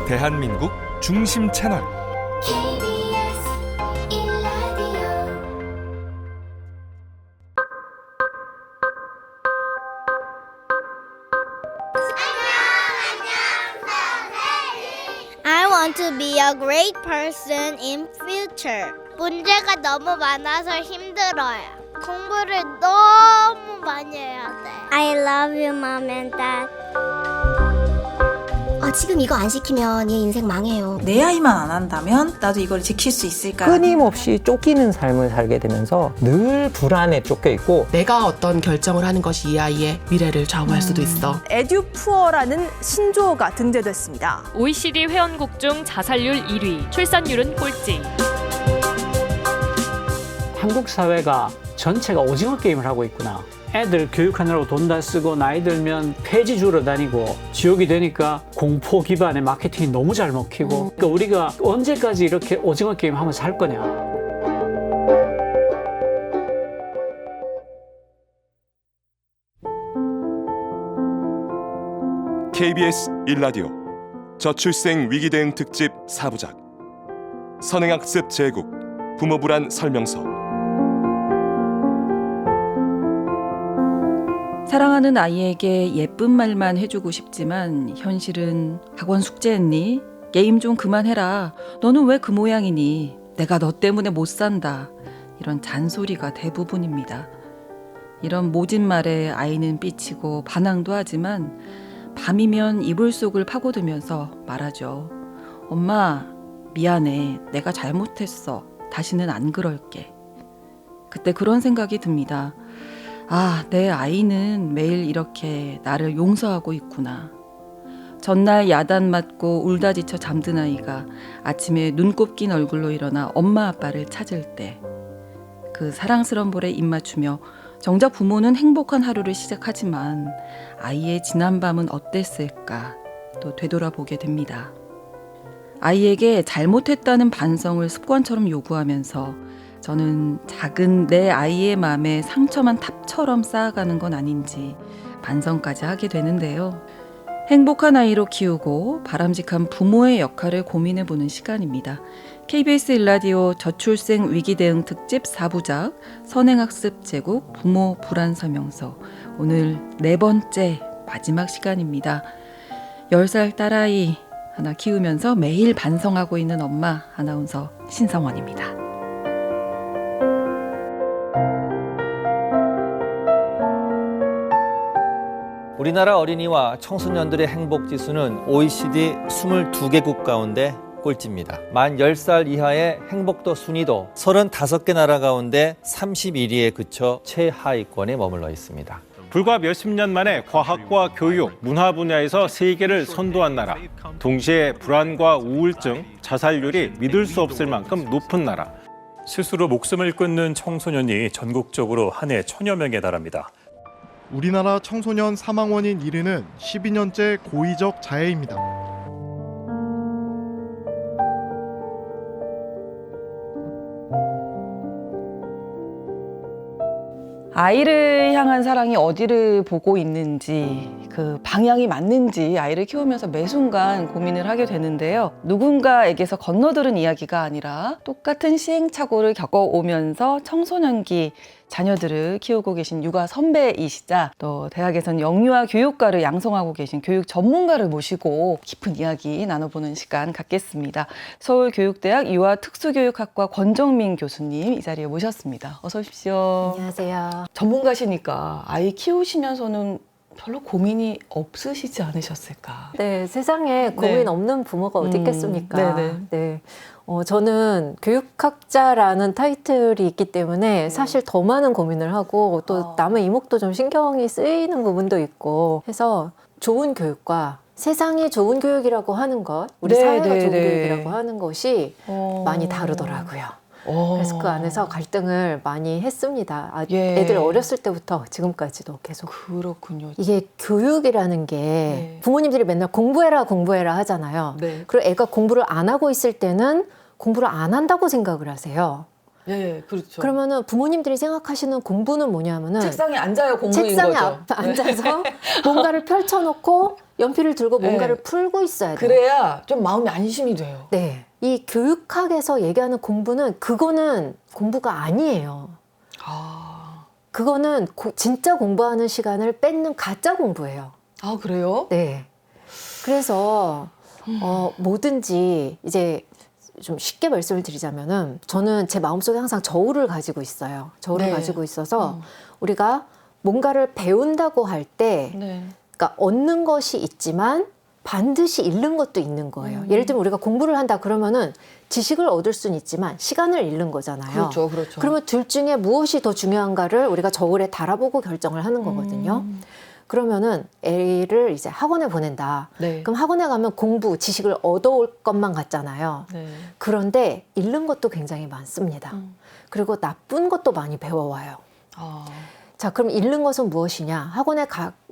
대한민국 중심 채널 KBS 1라디오. I want to be a great person in future. 문제가 너무 많아서 힘들어요. 공부를 너무 많이 해야 돼. I love you, mom and dad. 지금 이거 안 시키면 얘 인생 망해요. 내 아이만 안 한다면 나도 이걸 지킬 수 있을까? 끊임없이 쫓기는 삶을 살게 되면서 늘 불안에 쫓겨 있고, 내가 어떤 결정을 하는 것이 이 아이의 미래를 좌우할 수도 있어. 에듀푸어라는 신조어가 등재됐습니다. OECD 회원국 중 자살률 1위, 출산율은 꼴찌. 한국 사회가 전체가 오징어 게임을 하고 있구나. 애들 교육하느라고 돈 다 쓰고 나이 들면 폐지 주러 다니고 지옥이 되니까 공포 기반의 마케팅이 너무 잘 먹히고, 그러니까 우리가 언제까지 이렇게 오징어 게임 하면서 살 거냐. KBS 1라디오 저출생 위기 대응 특집 4부작 선행학습 제국 부모 불안 설명서. 사랑하는 아이에게 예쁜 말만 해주고 싶지만 현실은 학원 숙제했니? 게임 좀 그만해라. 너는 왜 그 모양이니? 내가 너 때문에 못 산다. 이런 잔소리가 대부분입니다. 이런 모진 말에 아이는 삐치고 반항도 하지만 밤이면 이불 속을 파고들면서 말하죠. 엄마, 미안해. 내가 잘못했어. 다시는 안 그럴게. 그때 그런 생각이 듭니다. 내 아이는 매일 이렇게 나를 용서하고 있구나. 전날 야단 맞고 울다 지쳐 잠든 아이가 아침에 눈곱 낀 얼굴로 일어나 엄마 아빠를 찾을 때, 그 사랑스러운 볼에 입 맞추며 정작 부모는 행복한 하루를 시작하지만 아이의 지난 밤은 어땠을까 또 되돌아보게 됩니다. 아이에게 잘못했다는 반성을 습관처럼 요구하면서 저는 작은 내 아이의 마음에 상처만 탑처럼 쌓아가는 건 아닌지 반성까지 하게 되는데요. 행복한 아이로 키우고 바람직한 부모의 역할을 고민해보는 시간입니다. KBS 1라디오 저출생 위기 대응 특집 4부작 선행학습 제국 부모 불안 설명서, 오늘 4번째 마지막 시간입니다. 10살 딸아이 하나 키우면서 매일 반성하고 있는 엄마 아나운서 신성원입니다. 우리나라 어린이와 청소년들의 행복지수는 OECD 22개국 가운데 꼴찌입니다. 만 10살 이하의 행복도 순위도 35개 나라 가운데 31위에 그쳐 최하위권에 머물러 있습니다. 불과 몇십 년 만에 과학과 교육, 문화 분야에서 세계를 선도한 나라. 동시에 불안과 우울증, 자살률이 믿을 수 없을 만큼 높은 나라. 스스로 목숨을 끊는 청소년이 전국적으로 한 해 1000여 명에 달합니다. 우리나라 청소년 사망 원인 1위는 12년째 고의적 자해입니다. 아이를 향한 사랑이 어디를 보고 있는지, 그 방향이 맞는지 아이를 키우면서 매 순간 고민을 하게 되는데요. 누군가에게서 건너들은 이야기가 아니라 똑같은 시행착오를 겪어오면서 청소년기 자녀들을 키우고 계신 육아 선배이시자 또 대학에서는 영유아 교육과를 양성하고 계신 교육 전문가를 모시고 깊은 이야기 나눠보는 시간 갖겠습니다. 서울교육대학 유아특수교육학과 권정민 교수님 이 자리에 모셨습니다. 어서 오십시오. 안녕하세요. 전문가시니까 아이 키우시면서는 별로 고민이 없으시지 않으셨을까? 네, 세상에 고민 없는 부모가 어디 있겠습니까? 네. 저는 교육학자라는 타이틀이 있기 때문에 사실 더 많은 고민을 하고 또 남의 이목도 좀 신경이 쓰이는 부분도 있고 해서 좋은 교육과 세상이 좋은 교육이라고 하는 것, 우리 사회가 좋은 교육이라고 하는 것이 많이 다르더라고요. 그래서 그 안에서 갈등을 많이 했습니다. 애들 어렸을 때부터 지금까지도 계속. 그렇군요. 이게 교육이라는 게 부모님들이 맨날 공부해라 하잖아요. 그리고 애가 공부를 안 하고 있을 때는 공부를 안 한다고 생각을 하세요. 네, 그렇죠. 그러면은 부모님들이 생각하시는 공부는 뭐냐면은 책상에 앉아요, 공부인 책상에 거죠. 앉아서 뭔가를 펼쳐놓고 연필을 들고 뭔가를 풀고 있어야 돼요. 그래야 좀 마음이 안심이 돼요. 네. 이 교육학에서 얘기하는 공부는 그거는 공부가 아니에요. 그거는 진짜 공부하는 시간을 뺏는 가짜 공부예요. 아, 그래요? 네. 그래서 뭐든지 이제 좀 쉽게 말씀을 드리자면은 저는 제 마음속에 항상 저울을 가지고 있어요. 저울을 네. 가지고 있어서 우리가 뭔가를 배운다고 할 때 그러니까 얻는 것이 있지만 반드시 잃는 것도 있는 거예요. 예를 들면 우리가 공부를 한다 그러면은 지식을 얻을 수는 있지만 시간을 잃는 거잖아요. 그렇죠, 그렇죠. 그러면 둘 중에 무엇이 더 중요한가를 우리가 저울에 달아보고 결정을 하는 거거든요. 그러면은 애를 이제 학원에 보낸다. 네. 그럼 학원에 가면 공부, 지식을 얻어올 것만 같잖아요. 네. 그런데 잃는 것도 굉장히 많습니다. 그리고 나쁜 것도 많이 배워와요. 자, 그럼 잃는 것은 무엇이냐? 학원에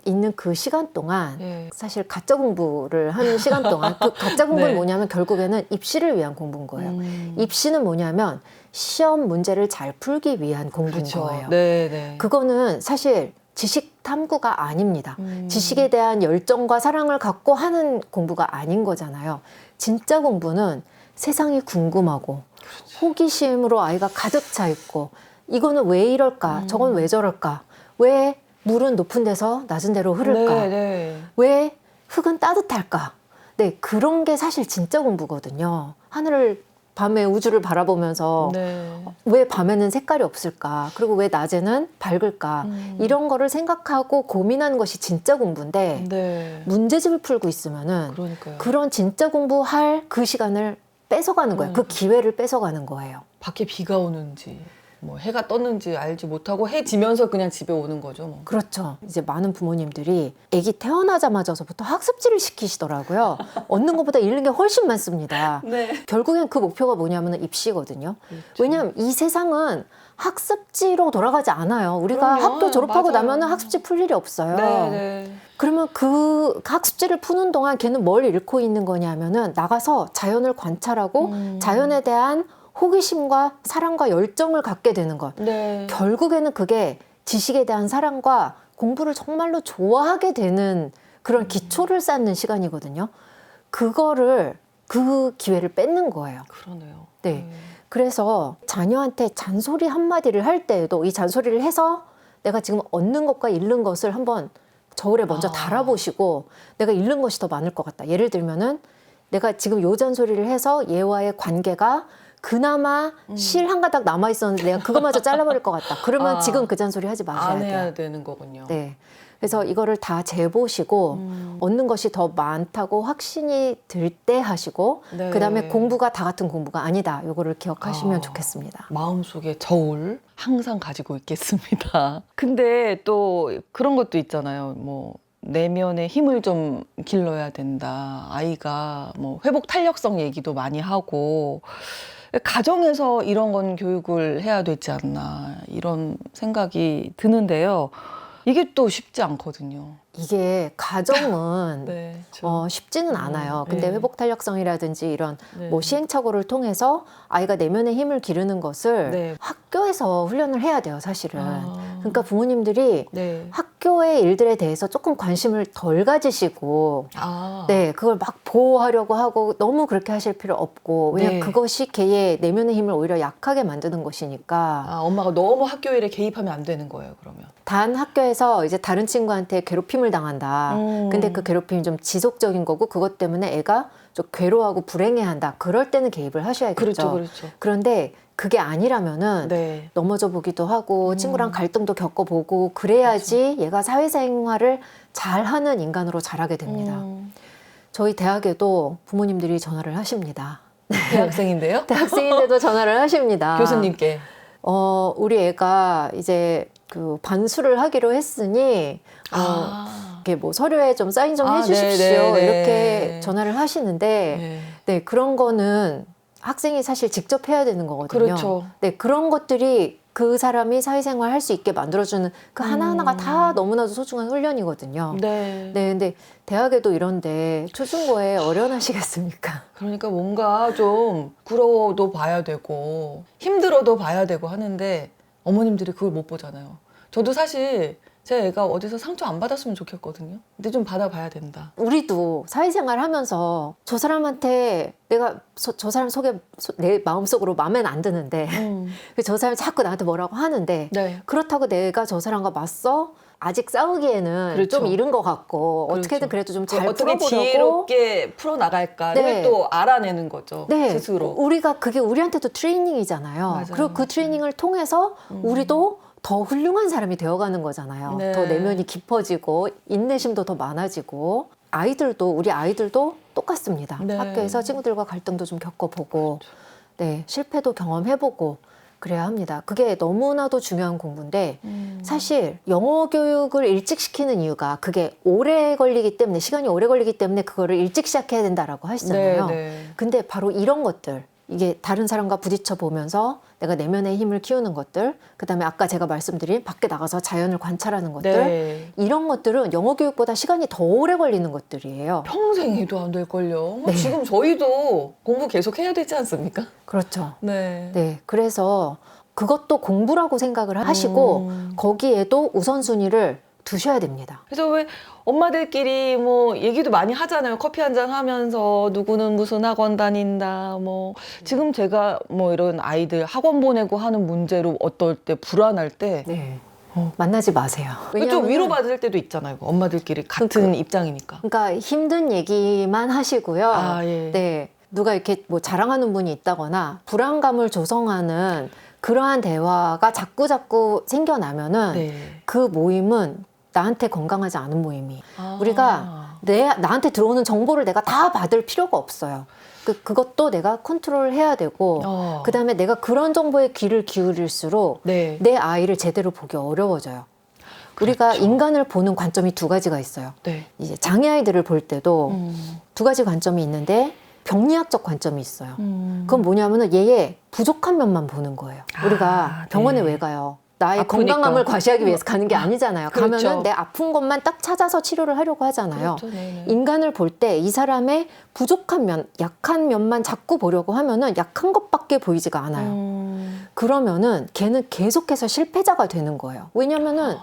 있는 그 시간 동안 사실 가짜 공부를 하는 시간 동안 그 가짜 공부는 뭐냐면 결국에는 입시를 위한 공부인 거예요. 입시는 뭐냐면 시험 문제를 잘 풀기 위한 공부인 거예요. 그거는 사실 지식 탐구가 아닙니다. 지식에 대한 열정과 사랑을 갖고 하는 공부가 아닌 거잖아요. 진짜 공부는 세상이 궁금하고 호기심으로 아이가 가득 차 있고 이거는 왜 이럴까? 저건 왜 저럴까? 왜 물은 높은 데서 낮은 데로 흐를까? 왜 흙은 따뜻할까? 네, 그런 게 사실 진짜 공부거든요. 하늘을 밤에 우주를 바라보면서 왜 밤에는 색깔이 없을까? 그리고 왜 낮에는 밝을까? 이런 거를 생각하고 고민하는 것이 진짜 공부인데 문제집을 풀고 있으면은 그런 진짜 공부할 그 시간을 뺏어가는 거예요. 그 기회를 뺏어가는 거예요. 밖에 비가 오는지 뭐 해가 떴는지 알지 못하고 해 지면서 그냥 집에 오는 거죠. 뭐. 그렇죠. 이제 많은 부모님들이 아기 태어나자마자부터 학습지를 시키시더라고요. 얻는 것보다 잃는 게 훨씬 많습니다. 결국엔 그 목표가 뭐냐면 입시거든요. 왜냐하면 이 세상은 학습지로 돌아가지 않아요. 우리가 그럼요. 학교 졸업하고 맞아요. 나면 학습지 풀 일이 없어요. 그러면 그 학습지를 푸는 동안 걔는 뭘 잃고 있는 거냐면은 나가서 자연을 관찰하고 자연에 대한 호기심과 사랑과 열정을 갖게 되는 것. 결국에는 그게 지식에 대한 사랑과 공부를 정말로 좋아하게 되는 그런 기초를 쌓는 시간이거든요. 그거를 그 기회를 뺏는 거예요. 그러네요. 네. 그래서 자녀한테 잔소리 한마디를 할 때에도 이 잔소리를 해서 내가 지금 얻는 것과 잃는 것을 한번 저울에 먼저 달아보시고 내가 잃는 것이 더 많을 것 같다. 예를 들면은 내가 지금 요 잔소리를 해서 얘와의 관계가 그나마 실 한 가닥 남아 있었는데 내가 그거마저 잘라버릴 것 같다. 그러면 지금 그 잔소리 하지 마셔야 안 돼요. 해야 되는 거군요. 네. 그래서 이거를 다 재보시고 얻는 것이 더 많다고 확신이 들 때 하시고 그다음에 공부가 다 같은 공부가 아니다. 요거를 기억하시면 좋겠습니다. 마음속에 저울 항상 가지고 있겠습니다. 근데 또 그런 것도 있잖아요. 뭐 내면의 힘을 좀 길러야 된다. 아이가 뭐 회복 탄력성 얘기도 많이 하고 가정에서 이런 건 교육을 해야 되지 않나 이런 생각이 드는데요. 이게 또 쉽지 않거든요. 이게 가정은 쉽지는 않아요. 근데 회복 탄력성이라든지 이런 뭐 시행착오를 통해서 아이가 내면의 힘을 기르는 것을 학교에서 훈련을 해야 돼요, 사실은. 그러니까 부모님들이 학교의 일들에 대해서 조금 관심을 덜 가지시고 네, 그걸 막 보호하려고 하고 너무 그렇게 하실 필요 없고 왜냐면 그것이 걔의 내면의 힘을 오히려 약하게 만드는 것이니까 엄마가 너무 학교 일에 개입하면 안 되는 거예요, 그러면. 단 학교에서 이제 다른 친구한테 괴롭힘을 당한다. 근데 그 괴롭힘이 좀 지속적인 거고 그것 때문에 애가 좀 괴로워하고 불행해한다. 그럴 때는 개입을 하셔야겠죠. 그렇죠. 그런데 그게 아니라면은 넘어져 보기도 하고 친구랑 갈등도 겪어보고 그래야지 얘가 사회생활을 잘하는 인간으로 자라게 됩니다. 저희 대학에도 부모님들이 전화를 하십니다. 대학생인데요? 대학생인데도 전화를 하십니다. 교수님께. 우리 애가 이제 그 반수를 하기로 했으니 이렇게 뭐 서류에 좀 사인 좀 해주십시오. 이렇게 전화를 하시는데 네, 그런 거는 학생이 사실 직접 해야 되는 거거든요. 그렇죠. 네, 그런 것들이 그 사람이 사회생활 할 수 있게 만들어주는 그 하나하나가 다 너무나도 소중한 훈련이거든요. 네, 근데 대학에도 이런데 초중고에 어련하시겠습니까? 그러니까 뭔가 좀 부러워도 봐야 되고 힘들어도 봐야 되고 하는데 어머님들이 그걸 못 보잖아요. 저도 사실 제 애가 어디서 상처 안 받았으면 좋겠거든요. 근데 좀 받아봐야 된다. 우리도 사회생활 하면서 저 사람한테 내가 저 사람 속에 내 마음속으로 마음에 안 드는데 저 사람이 자꾸 나한테 뭐라고 하는데 네. 그렇다고 내가 저 사람과 맞서 아직 싸우기에는 그렇죠. 좀 이른 것 같고 그렇죠. 어떻게든 그래도 좀 잘 어떻게 풀어보려고 지혜롭게 풀어나갈까를 네. 또 알아내는 거죠. 네. 스스로. 우리가 그게 우리한테도 트레이닝이잖아요. 맞아요. 그리고 그 트레이닝을 통해서 우리도 더 훌륭한 사람이 되어가는 거잖아요. 네. 더 내면이 깊어지고 인내심도 더 많아지고 우리 아이들도 똑같습니다. 네. 학교에서 친구들과 갈등도 좀 겪어보고 네, 실패도 경험해보고 그래야 합니다. 그게 너무나도 중요한 공부인데 사실 영어 교육을 일찍 시키는 이유가 그게 오래 걸리기 때문에 시간이 오래 걸리기 때문에 그거를 일찍 시작해야 된다라고 하시잖아요. 네, 네. 근데 바로 이런 것들 이게 다른 사람과 부딪혀 보면서 내가 내면의 힘을 키우는 것들 그다음에 아까 제가 말씀드린 밖에 나가서 자연을 관찰하는 것들 네. 이런 것들은 영어 교육보다 시간이 더 오래 걸리는 것들이에요. 평생 해도 안 될걸요. 네. 지금 저희도 공부 계속 해야 되지 않습니까? 그렇죠. 네. 네, 그래서 그것도 공부라고 생각을 하시고 거기에도 우선순위를 두셔야 됩니다. 그래서 왜 엄마들끼리 뭐 얘기도 많이 하잖아요. 커피 한잔 하면서 누구는 무슨 학원 다닌다. 뭐 지금 제가 뭐 이런 아이들 학원 보내고 하는 문제로 어떨 때 불안할 때 네. 만나지 마세요. 좀 위로받을 때도 있잖아요. 엄마들끼리 같은 입장이니까. 그러니까 힘든 얘기만 하시고요. 아, 예. 네, 누가 이렇게 뭐 자랑하는 분이 있다거나 불안감을 조성하는 그러한 대화가 자꾸 생겨나면은 네. 그 모임은 나한테 건강하지 않은 모임이. 우리가 나한테 들어오는 정보를 내가 다 받을 필요가 없어요. 그것도 내가 컨트롤해야 되고 그다음에 내가 그런 정보에 귀를 기울일수록 네. 내 아이를 제대로 보기 어려워져요. 우리가 인간을 보는 관점이 두 가지가 있어요. 네. 이제 장애 아이들을 볼 때도 두 가지 관점이 있는데 병리학적 관점이 있어요. 그건 뭐냐면은 얘의 부족한 면만 보는 거예요. 우리가 병원에 왜 가요? 나의 아프니까. 건강함을 과시하기 위해서 가는 게 아니잖아요. 그렇죠. 가면은 내 아픈 것만 딱 찾아서 치료를 하려고 하잖아요. 그렇죠. 네네. 인간을 볼 때 이 사람의 부족한 면, 약한 면만 자꾸 보려고 하면은 약한 것밖에 보이지가 않아요. 그러면은 걔는 계속해서 실패자가 되는 거예요. 왜냐면은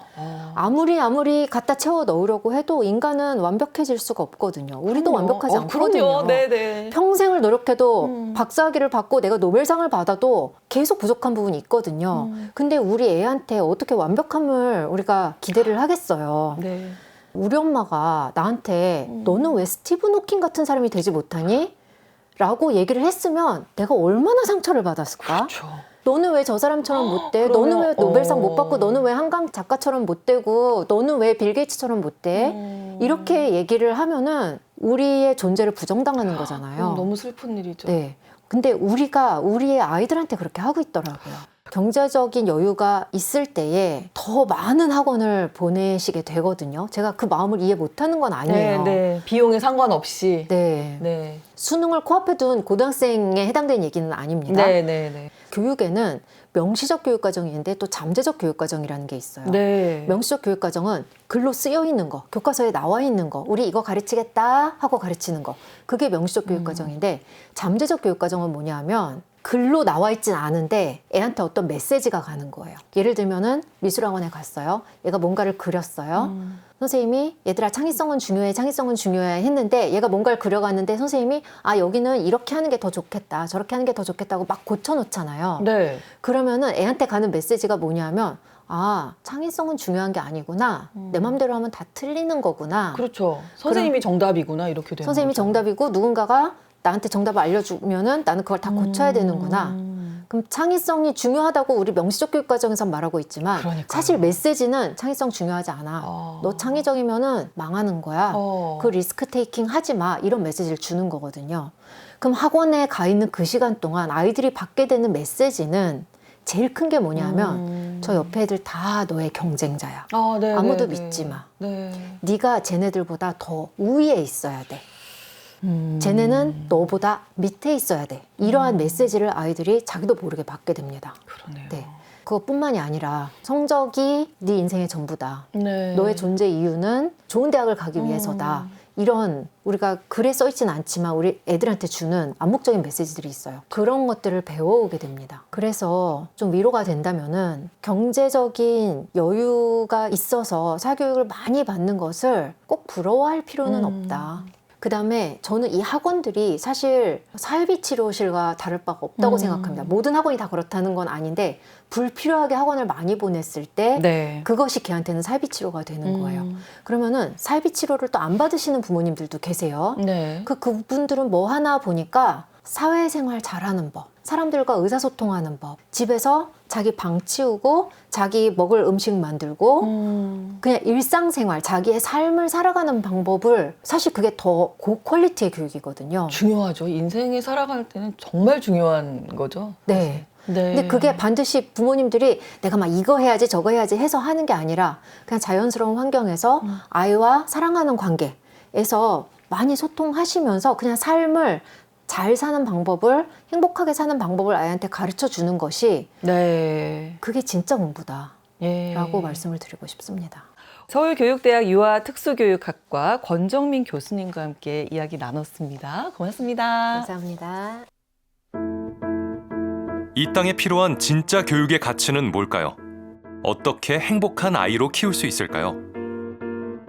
아무리 갖다 채워 넣으려고 해도 인간은 완벽해질 수가 없거든요. 우리도 완벽하지 않거든요. 그럼요. 네네. 평생을 노력해도 박사학위를 받고 내가 노벨상을 받아도 계속 부족한 부분이 있거든요. 근데 우리 애한테 어떻게 완벽함을 우리가 기대를 하겠어요. 네. 우리 엄마가 나한테 너는 왜 스티븐 호킹 같은 사람이 되지 못하니? 라고 얘기를 했으면 내가 얼마나 상처를 받았을까? 그렇죠. 너는 왜 저 사람처럼 못 돼? 너는 왜 노벨상 못 받고 너는 왜 한강 작가처럼 못 되고 너는 왜 빌 게이츠처럼 못 돼? 이렇게 얘기를 하면은 우리의 존재를 부정당하는 거잖아요. 너무 슬픈 일이죠. 네. 근데 우리가 우리의 아이들한테 그렇게 하고 있더라고요. 경제적인 여유가 있을 때에 더 많은 학원을 보내시게 되거든요. 제가 그 마음을 이해 못하는 건 아니에요. 네. 비용에 상관없이. 네. 네. 수능을 코앞에 둔 고등학생에 해당되는 얘기는 아닙니다. 네. 교육에는 명시적 교육과정이 있는데 또 잠재적 교육과정이라는 게 있어요. 네. 명시적 교육과정은 글로 쓰여 있는 거, 교과서에 나와 있는 거, 우리 이거 가르치겠다 하고 가르치는 거. 그게 명시적 교육과정인데 잠재적 교육과정은 뭐냐 하면 글로 나와 있진 않은데 애한테 어떤 메시지가 가는 거예요. 예를 들면은 미술학원에 갔어요. 얘가 뭔가를 그렸어요. 선생님이 얘들아 창의성은 중요해 했는데 얘가 뭔가를 그려갔는데 선생님이 여기는 이렇게 하는 게 더 좋겠다 저렇게 하는 게 더 좋겠다고 막 고쳐놓잖아요. 네. 그러면은 애한테 가는 메시지가 뭐냐면 창의성은 중요한 게 아니구나. 내 맘대로 하면 다 틀리는 거구나. 그렇죠. 선생님이 정답이구나 이렇게 되는 선생님이 거죠. 정답이고 누군가가 나한테 정답을 알려주면은 나는 그걸 다 고쳐야 되는구나. 그럼 창의성이 중요하다고 우리 명시적 교육과정에서 말하고 있지만 사실 메시지는 창의성 중요하지 않아. 너 창의적이면은 망하는 거야. 그 리스크 테이킹 하지 마. 이런 메시지를 주는 거거든요. 그럼 학원에 가 있는 그 시간 동안 아이들이 받게 되는 메시지는 제일 큰 게 뭐냐면 저 옆에 애들 다 너의 경쟁자야. 아무도 믿지 마. 네가 쟤네들보다 더 우위에 있어야 돼. 쟤네는 너보다 밑에 있어야 돼. 이러한 메시지를 아이들이 자기도 모르게 받게 됩니다. 그러네요. 네. 그것뿐만이 아니라 성적이 네 인생의 전부다. 네. 너의 존재 이유는 좋은 대학을 가기 위해서다. 이런 우리가 글에 써 있지는 않지만 우리 애들한테 주는 암묵적인 메시지들이 있어요. 그런 것들을 배워오게 됩니다. 그래서 좀 위로가 된다면은 경제적인 여유가 있어서 사교육을 많이 받는 것을 꼭 부러워할 필요는 없다. 그 다음에 저는 이 학원들이 사실 사이비 치료실과 다를 바가 없다고 생각합니다. 모든 학원이 다 그렇다는 건 아닌데 불필요하게 학원을 많이 보냈을 때 네. 그것이 걔한테는 사이비 치료가 되는 거예요. 그러면은 사이비 치료를 또 안 받으시는 부모님들도 계세요. 네. 그분들은 뭐 하나 보니까 사회생활 잘하는 법, 사람들과 의사소통하는 법, 집에서 자기 방 치우고 자기 먹을 음식 만들고 그냥 일상생활, 자기의 삶을 살아가는 방법을 사실 그게 더 고퀄리티의 교육이거든요. 중요하죠. 인생에 살아갈 때는 정말 중요한 거죠. 네. 네. 근데 그게 반드시 부모님들이 내가 막 이거 해야지 저거 해야지 해서 하는 게 아니라 그냥 자연스러운 환경에서 아이와 사랑하는 관계에서 많이 소통하시면서 그냥 삶을 잘 사는 방법을, 행복하게 사는 방법을 아이한테 가르쳐 주는 것이 네. 그게 진짜 공부다 예. 라고 말씀을 드리고 싶습니다. 서울교육대학 유아특수교육학과 권정민 교수님과 함께 이야기 나눴습니다. 고맙습니다. 감사합니다. 이 땅에 필요한 진짜 교육의 가치는 뭘까요? 어떻게 행복한 아이로 키울 수 있을까요?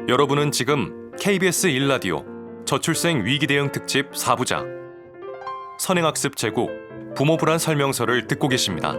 여러분은 지금 KBS 1라디오 저출생 위기 대응 특집 4부작 선행학습 제국 부모 불안 설명서를 듣고 계십니다.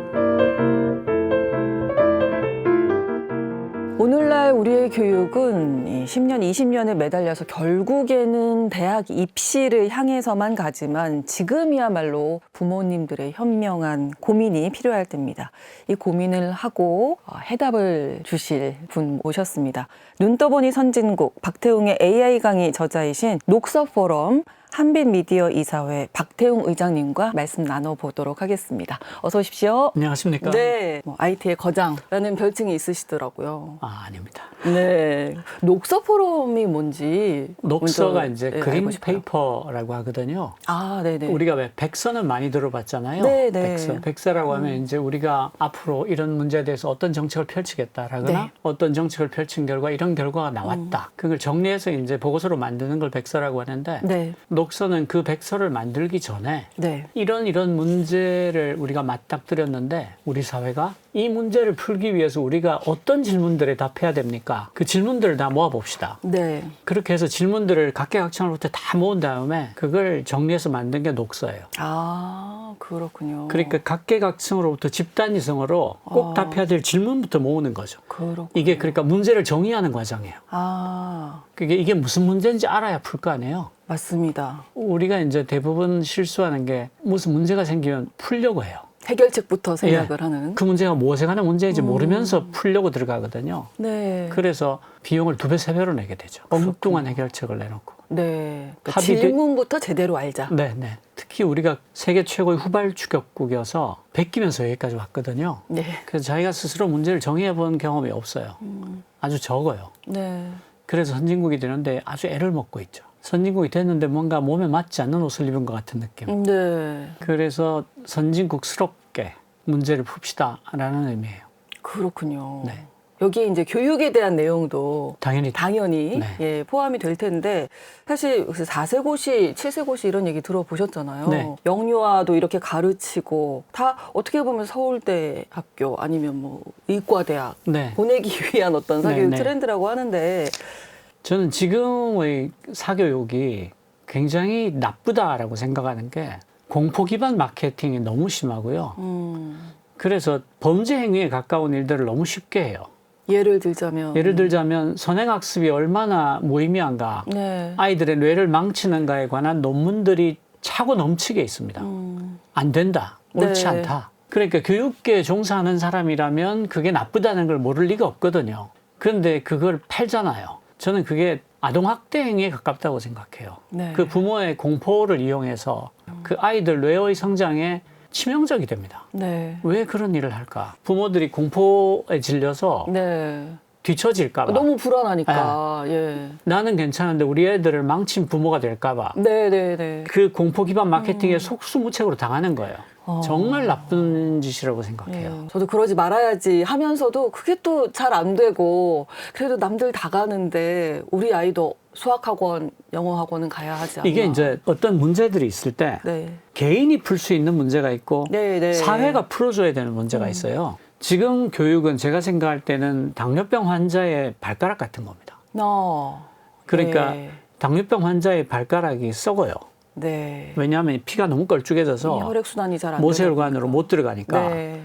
오늘날 우리의 교육은 10년, 20년에 매달려서 결국에는 대학 입시를 향해서만 가지만 지금이야말로 부모님들의 현명한 고민이 필요할 때입니다. 이 고민을 하고 해답을 주실 분 모셨습니다. 눈 떠보니 선진국 박태웅의 AI 강의 저자이신 녹서포럼 한빛미디어 이사회 박태웅 의장님과 말씀 나눠보도록 하겠습니다. 어서 오십시오. 안녕하십니까? 네, IT의 거장라는 별칭이 있으시더라고요. 아닙니다. 네, 녹서 포럼이 뭔지 녹서가 먼저, 이제 네, 그린 알고 싶어요. 페이퍼라고 하거든요. 아, 네네. 우리가 왜 백서는 많이 들어봤잖아요. 네네. 백서라고 하면 이제 우리가 앞으로 이런 문제에 대해서 어떤 정책을 펼치겠다라거나 네. 어떤 정책을 펼친 결과 이런 결과가 나왔다. 그걸 정리해서 이제 보고서로 만드는 걸 백서라고 하는데 네. 녹서는 그 백서를 만들기 전에 네. 이런 문제를 우리가 맞닥뜨렸는데 우리 사회가 이 문제를 풀기 위해서 우리가 어떤 질문들에 답해야 됩니까? 그 질문들을 다 모아봅시다. 네. 그렇게 해서 질문들을 각계각층으로부터 다 모은 다음에 그걸 정리해서 만든 게 녹서예요. 아, 그렇군요. 그러니까 각계각층으로부터 집단위성으로 꼭 답해야 될 질문부터 모으는 거죠. 그렇군요. 이게 그러니까 문제를 정의하는 과정이에요. 아, 이게 무슨 문제인지 알아야 풀 거 아니에요. 맞습니다. 우리가 이제 대부분 실수하는 게 무슨 문제가 생기면 풀려고 해요. 해결책부터 생각을 하는. 그 문제가 무엇에 관한 문제인지 모르면서 풀려고 들어가거든요. 네. 그래서 비용을 2배, 3배로 내게 되죠. 엉뚱한 해결책을 내놓고. 네. 그러니까 질문부터 제대로 알자. 네. 특히 우리가 세계 최고의 후발주격국이어서 베끼면서 여기까지 왔거든요. 네. 그래서 자기가 스스로 문제를 정의해 본 경험이 없어요. 아주 적어요. 네. 그래서 선진국이 되는데 아주 애를 먹고 있죠. 선진국이 됐는데 뭔가 몸에 맞지 않는 옷을 입은 것 같은 느낌. 네. 그래서 선진국스럽게 문제를 풉시다라는 의미예요. 그렇군요. 네. 여기에 이제 교육에 대한 내용도 당연히 네. 예, 포함이 될 텐데 사실 4세고시, 7세고시 이런 얘기 들어보셨잖아요. 네. 영유아도 이렇게 가르치고 다 어떻게 보면 서울대 학교 아니면 뭐 의과대학 네. 보내기 위한 어떤 사교육 네. 트렌드라고 하는데 저는 지금의 사교육이 굉장히 나쁘다라고 생각하는 게 공포 기반 마케팅이 너무 심하고요. 그래서 범죄 행위에 가까운 일들을 너무 쉽게 해요. 예를 들자면 선행학습이 얼마나 무의미한가, 네. 아이들의 뇌를 망치는가에 관한 논문들이 차고 넘치게 있습니다. 안 된다, 옳지 네. 않다. 그러니까 교육계에 종사하는 사람이라면 그게 나쁘다는 걸 모를 리가 없거든요. 그런데 그걸 팔잖아요. 저는 그게 아동학대 행위에 가깝다고 생각해요. 네. 그 부모의 공포를 이용해서 그 아이들 뇌의 성장에 치명적이 됩니다. 네. 왜 그런 일을 할까? 부모들이 공포에 질려서 네. 뒤처질까 봐. 너무 불안하니까. 예. 나는 괜찮은데 우리 애들을 망친 부모가 될까 봐. 네. 그 공포 기반 마케팅에 속수무책으로 당하는 거예요. 정말 나쁜 짓이라고 생각해요. 예. 저도 그러지 말아야지 하면서도 그게 또 잘 안 되고 그래도 남들 다 가는데 우리 아이도 수학학원, 영어학원은 가야 하지 않나. 이게 이제 어떤 문제들이 있을 때 네. 개인이 풀 수 있는 문제가 있고 네, 네. 사회가 풀어줘야 되는 문제가 있어요. 지금 교육은 제가 생각할 때는 당뇨병 환자의 발가락 같은 겁니다. 그러니까 네. 당뇨병 환자의 발가락이 썩어요. 네. 왜냐하면 피가 너무 걸쭉해져서 혈액순환이 잘 안 모세혈관으로 못 들어가니까. 네.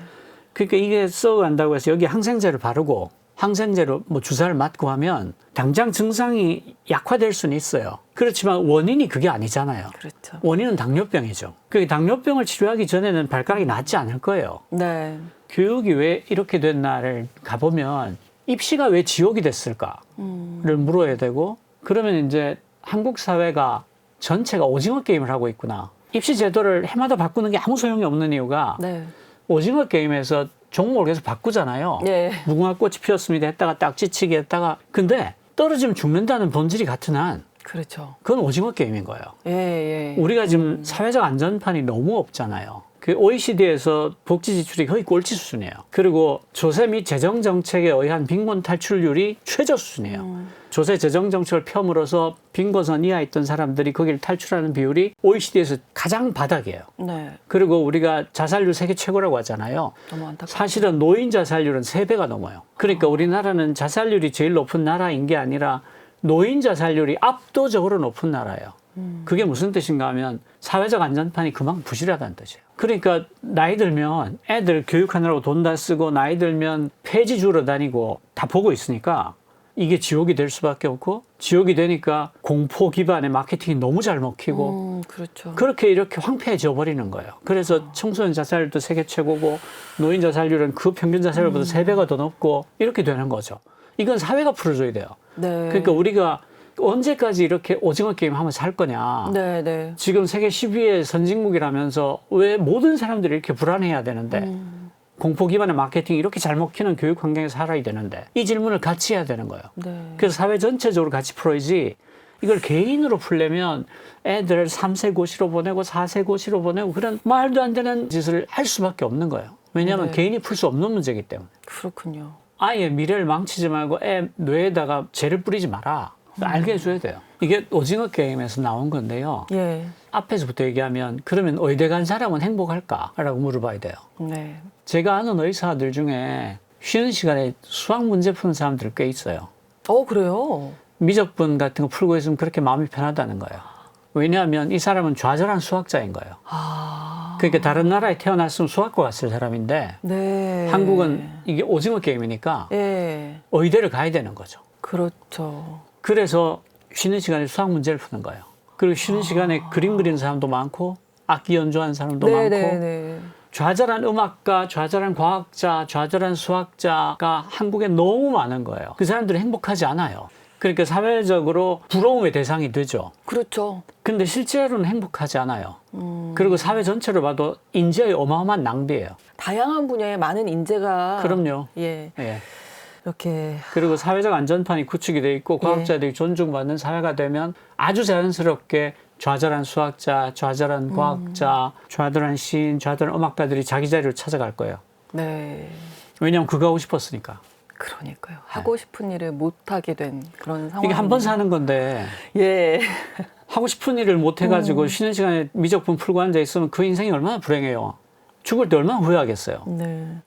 그러니까 이게 썩어간다고 해서 여기 항생제를 바르고 항생제로 뭐 주사를 맞고 하면 당장 증상이 약화될 수는 있어요. 그렇지만 원인이 그게 아니잖아요. 그렇죠. 원인은 당뇨병이죠. 그 당뇨병을 치료하기 전에는 발가락이 낫지 않을 거예요. 네. 교육이 왜 이렇게 됐나를 가보면 입시가 왜 지옥이 됐을까를 물어야 되고, 그러면 이제 한국 사회가 전체가 오징어 게임을 하고 있구나. 입시 제도를 해마다 바꾸는 게 아무 소용이 없는 이유가 네. 오징어 게임에서 종목을 계속 바꾸잖아요. 네. 무궁화 꽃이 피었습니다 했다가 딱지치기 했다가, 근데 떨어지면 죽는다는 본질이 같은 한 그렇죠. 그건 오징어 게임인 거예요. 예, 예. 우리가 지금 사회적 안전판이 너무 없잖아요. 그 OECD에서 복지 지출이 거의 꼴찌 수준이에요. 그리고 조세 및 재정 정책에 의한 빈곤 탈출률이 최저 수준이에요. 조세 재정 정책을 펴물어서 빈곤선 이하에 있던 사람들이 거기를 탈출하는 비율이 OECD에서 가장 바닥이에요. 네. 그리고 우리가 자살률 세계 최고라고 하잖아요. 너무 안타깝다. 사실은 노인 자살률은 3배가 넘어요. 그러니까 우리나라는 자살률이 제일 높은 나라인 게 아니라 노인 자살률이 압도적으로 높은 나라예요. 그게 무슨 뜻인가 하면 사회적 안전판이 그만큼 부실하다는 뜻이에요. 그러니까 나이 들면 애들 교육하느라고 돈 다 쓰고 나이 들면 폐지 주러 다니고 다 보고 있으니까 이게 지옥이 될 수밖에 없고, 지옥이 되니까 공포 기반의 마케팅이 너무 잘 먹히고 그렇죠. 그렇게 이렇게 황폐해져 버리는 거예요. 그래서 청소년 자살률도 세계 최고고 노인 자살률은 그 평균 자살률보다 3배가 더 높고 이렇게 되는 거죠. 이건 사회가 풀어줘야 돼요. 네. 그러니까 우리가 언제까지 이렇게 오징어 게임 하면서 살 거냐. 네, 네. 지금 세계 10위의 선진국이라면서 왜 모든 사람들이 이렇게 불안해야 되는데 공포 기반의 마케팅이 이렇게 잘 먹히는 교육 환경에 살아야 되는데 이 질문을 같이 해야 되는 거예요. 네. 그래서 사회 전체적으로 같이 풀어야지, 이걸 개인으로 풀려면 애들을 3세 고시로 보내고 4세 고시로 보내고 그런 말도 안 되는 짓을 할 수밖에 없는 거예요. 왜냐하면 네. 개인이 풀 수 없는 문제이기 때문에. 그렇군요. 아예 미래를 망치지 말고 애 뇌에다가 죄를 뿌리지 마라. 알게 해줘야 돼요. 이게 오징어 게임에서 나온 건데요. 예. 앞에서부터 얘기하면 그러면 의대 간 사람은 행복할까라고 물어봐야 돼요. 네. 제가 아는 의사들 중에 쉬는 시간에 수학 문제 푸는 사람들 꽤 있어요. 그래요? 미적분 같은 거 풀고 있으면 그렇게 마음이 편하다는 거예요. 왜냐하면 이 사람은 좌절한 수학자인 거예요. 그러니까 다른 나라에 태어났으면 수학과 갔을 사람인데 네. 한국은 이게 오징어 게임이니까 예. 의대를 가야 되는 거죠. 그렇죠. 그래서 쉬는 시간에 수학 문제를 푸는 거예요. 그리고 쉬는 시간에 그림 그리는 사람도 많고 악기 연주하는 사람도 네, 많고 네, 네. 좌절한 음악가, 좌절한 과학자, 좌절한 수학자가 한국에 너무 많은 거예요. 그 사람들은 행복하지 않아요. 그러니까 사회적으로 부러움의 대상이 되죠. 그렇죠. 근데 실제로는 행복하지 않아요. 그리고 사회 전체로 봐도 인재의 어마어마한 낭비예요. 다양한 분야에 많은 인재가 그럼요. 예. 예. 이렇게 그리고 사회적 안전판이 구축이 돼 있고 과학자들이 존중받는 사회가 되면 아주 자연스럽게 좌절한 수학자, 좌절한 과학자, 좌절한 시인, 좌절한 음악가들이 자기 자리를 찾아갈 거예요. 네. 왜냐하면 그거 하고 싶었으니까. 그러니까요. 하고 싶은 일을 못하게 된 그런 상황. 이게 한 번 사는 건데 예. 하고 싶은 일을 못 해가지고 쉬는 시간에 미적분 풀고 앉아 있으면 그 인생이 얼마나 불행해요. 죽을 때 얼마나 후회하겠어요. 네.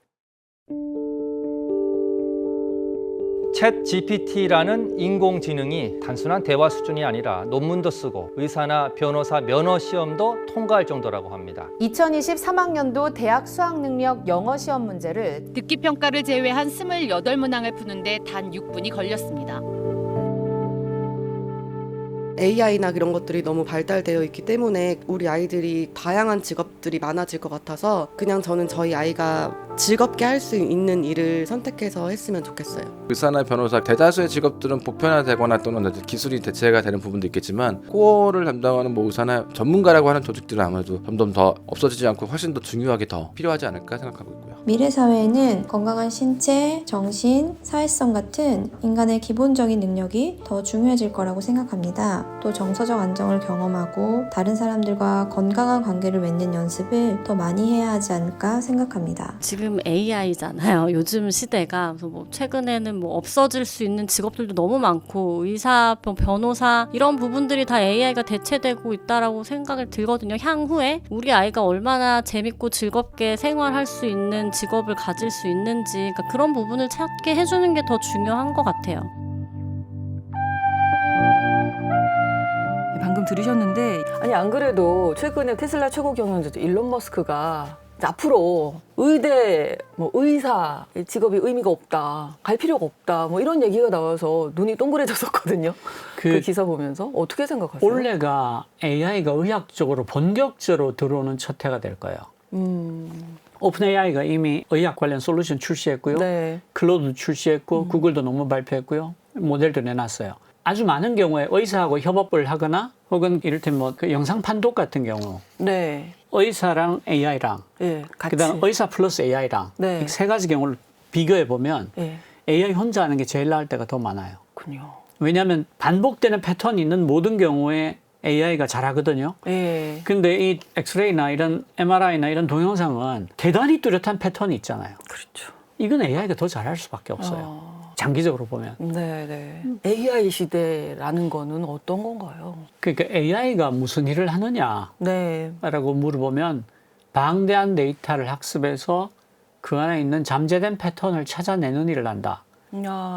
챗 GPT라는 인공지능이 단순한 대화 수준이 아니라 논문도 쓰고 의사나 변호사 면허 시험도 통과할 정도라고 합니다. 2023학년도 대학 수학능력 영어 시험 문제를 듣기 평가를 제외한 28문항을 푸는데 단 6분이 걸렸습니다. AI나 이런 것들이 너무 발달되어 있기 때문에 우리 아이들이 다양한 직업들이 많아질 것 같아서 그냥 저는 저희 아이가 즐겁게 할 수 있는 일을 선택해서 했으면 좋겠어요. 의사나 변호사 대다수의 직업들은 보편화되거나 또는 기술이 대체가 되는 부분도 있겠지만 코어를 담당하는 뭐 의사나 전문가라고 하는 조직들은 아무래도 점점 더 없어지지 않고 훨씬 더 중요하게 더 필요하지 않을까 생각하고 있고요. 미래 사회에는 건강한 신체, 정신, 사회성 같은 인간의 기본적인 능력이 더 중요해질 거라고 생각합니다. 또 정서적 안정을 경험하고 다른 사람들과 건강한 관계를 맺는 연습을 더 많이 해야 하지 않을까 생각합니다. 집에 지금 AI잖아요. 요즘 시대가. 그래서 뭐 최근에는 뭐 없어질 수 있는 직업들도 너무 많고 의사, 변호사 이런 부분들이 다 AI가 대체되고 있다라고 생각을 들거든요. 향후에 우리 아이가 얼마나 재밌고 즐겁게 생활할 수 있는 직업을 가질 수 있는지 그러니까 그런 부분을 찾게 해주는 게 더 중요한 것 같아요. 방금 들으셨는데 아니 안 그래도 최근에 테슬라 최고 경영자 일론 머스크가 앞으로 의대, 뭐 의사 직업이 의미가 없다, 갈 필요가 없다, 뭐 이런 얘기가 나와서 눈이 동그래졌었거든요. 그 기사 보면서 어떻게 생각하세요? 올해가 AI가 의학적으로 본격적으로 들어오는 첫 해가 될 거예요. 오픈 AI가 이미 의학 관련 솔루션 출시했고요. 네. 클로드 출시했고 구글도 논문 발표했고요. 모델도 내놨어요. 아주 많은 경우에 의사하고 협업을 하거나 혹은 이를테면 뭐 그 영상 판독 같은 경우 네. 의사랑 AI랑 네, 같이. 그다음 의사 플러스 AI랑 네. 이 세 가지 경우를 비교해 보면 네. AI 혼자 하는 게 제일 나을 때가 더 많아요. 그렇군요. 왜냐하면 반복되는 패턴이 있는 모든 경우에 AI가 잘하거든요. 네. 근데 이 엑스레이나 이런 MRI나 이런 동영상은 대단히 뚜렷한 패턴이 있잖아요. 그렇죠. 이건 AI가 더 잘할 수밖에 없어요. 장기적으로 보면. 네. AI 시대라는 거는 어떤 건가요? 그러니까 AI가 무슨 일을 하느냐라고 네. 물어보면 방대한 데이터를 학습해서 그 안에 있는 잠재된 패턴을 찾아내는 일을 한다.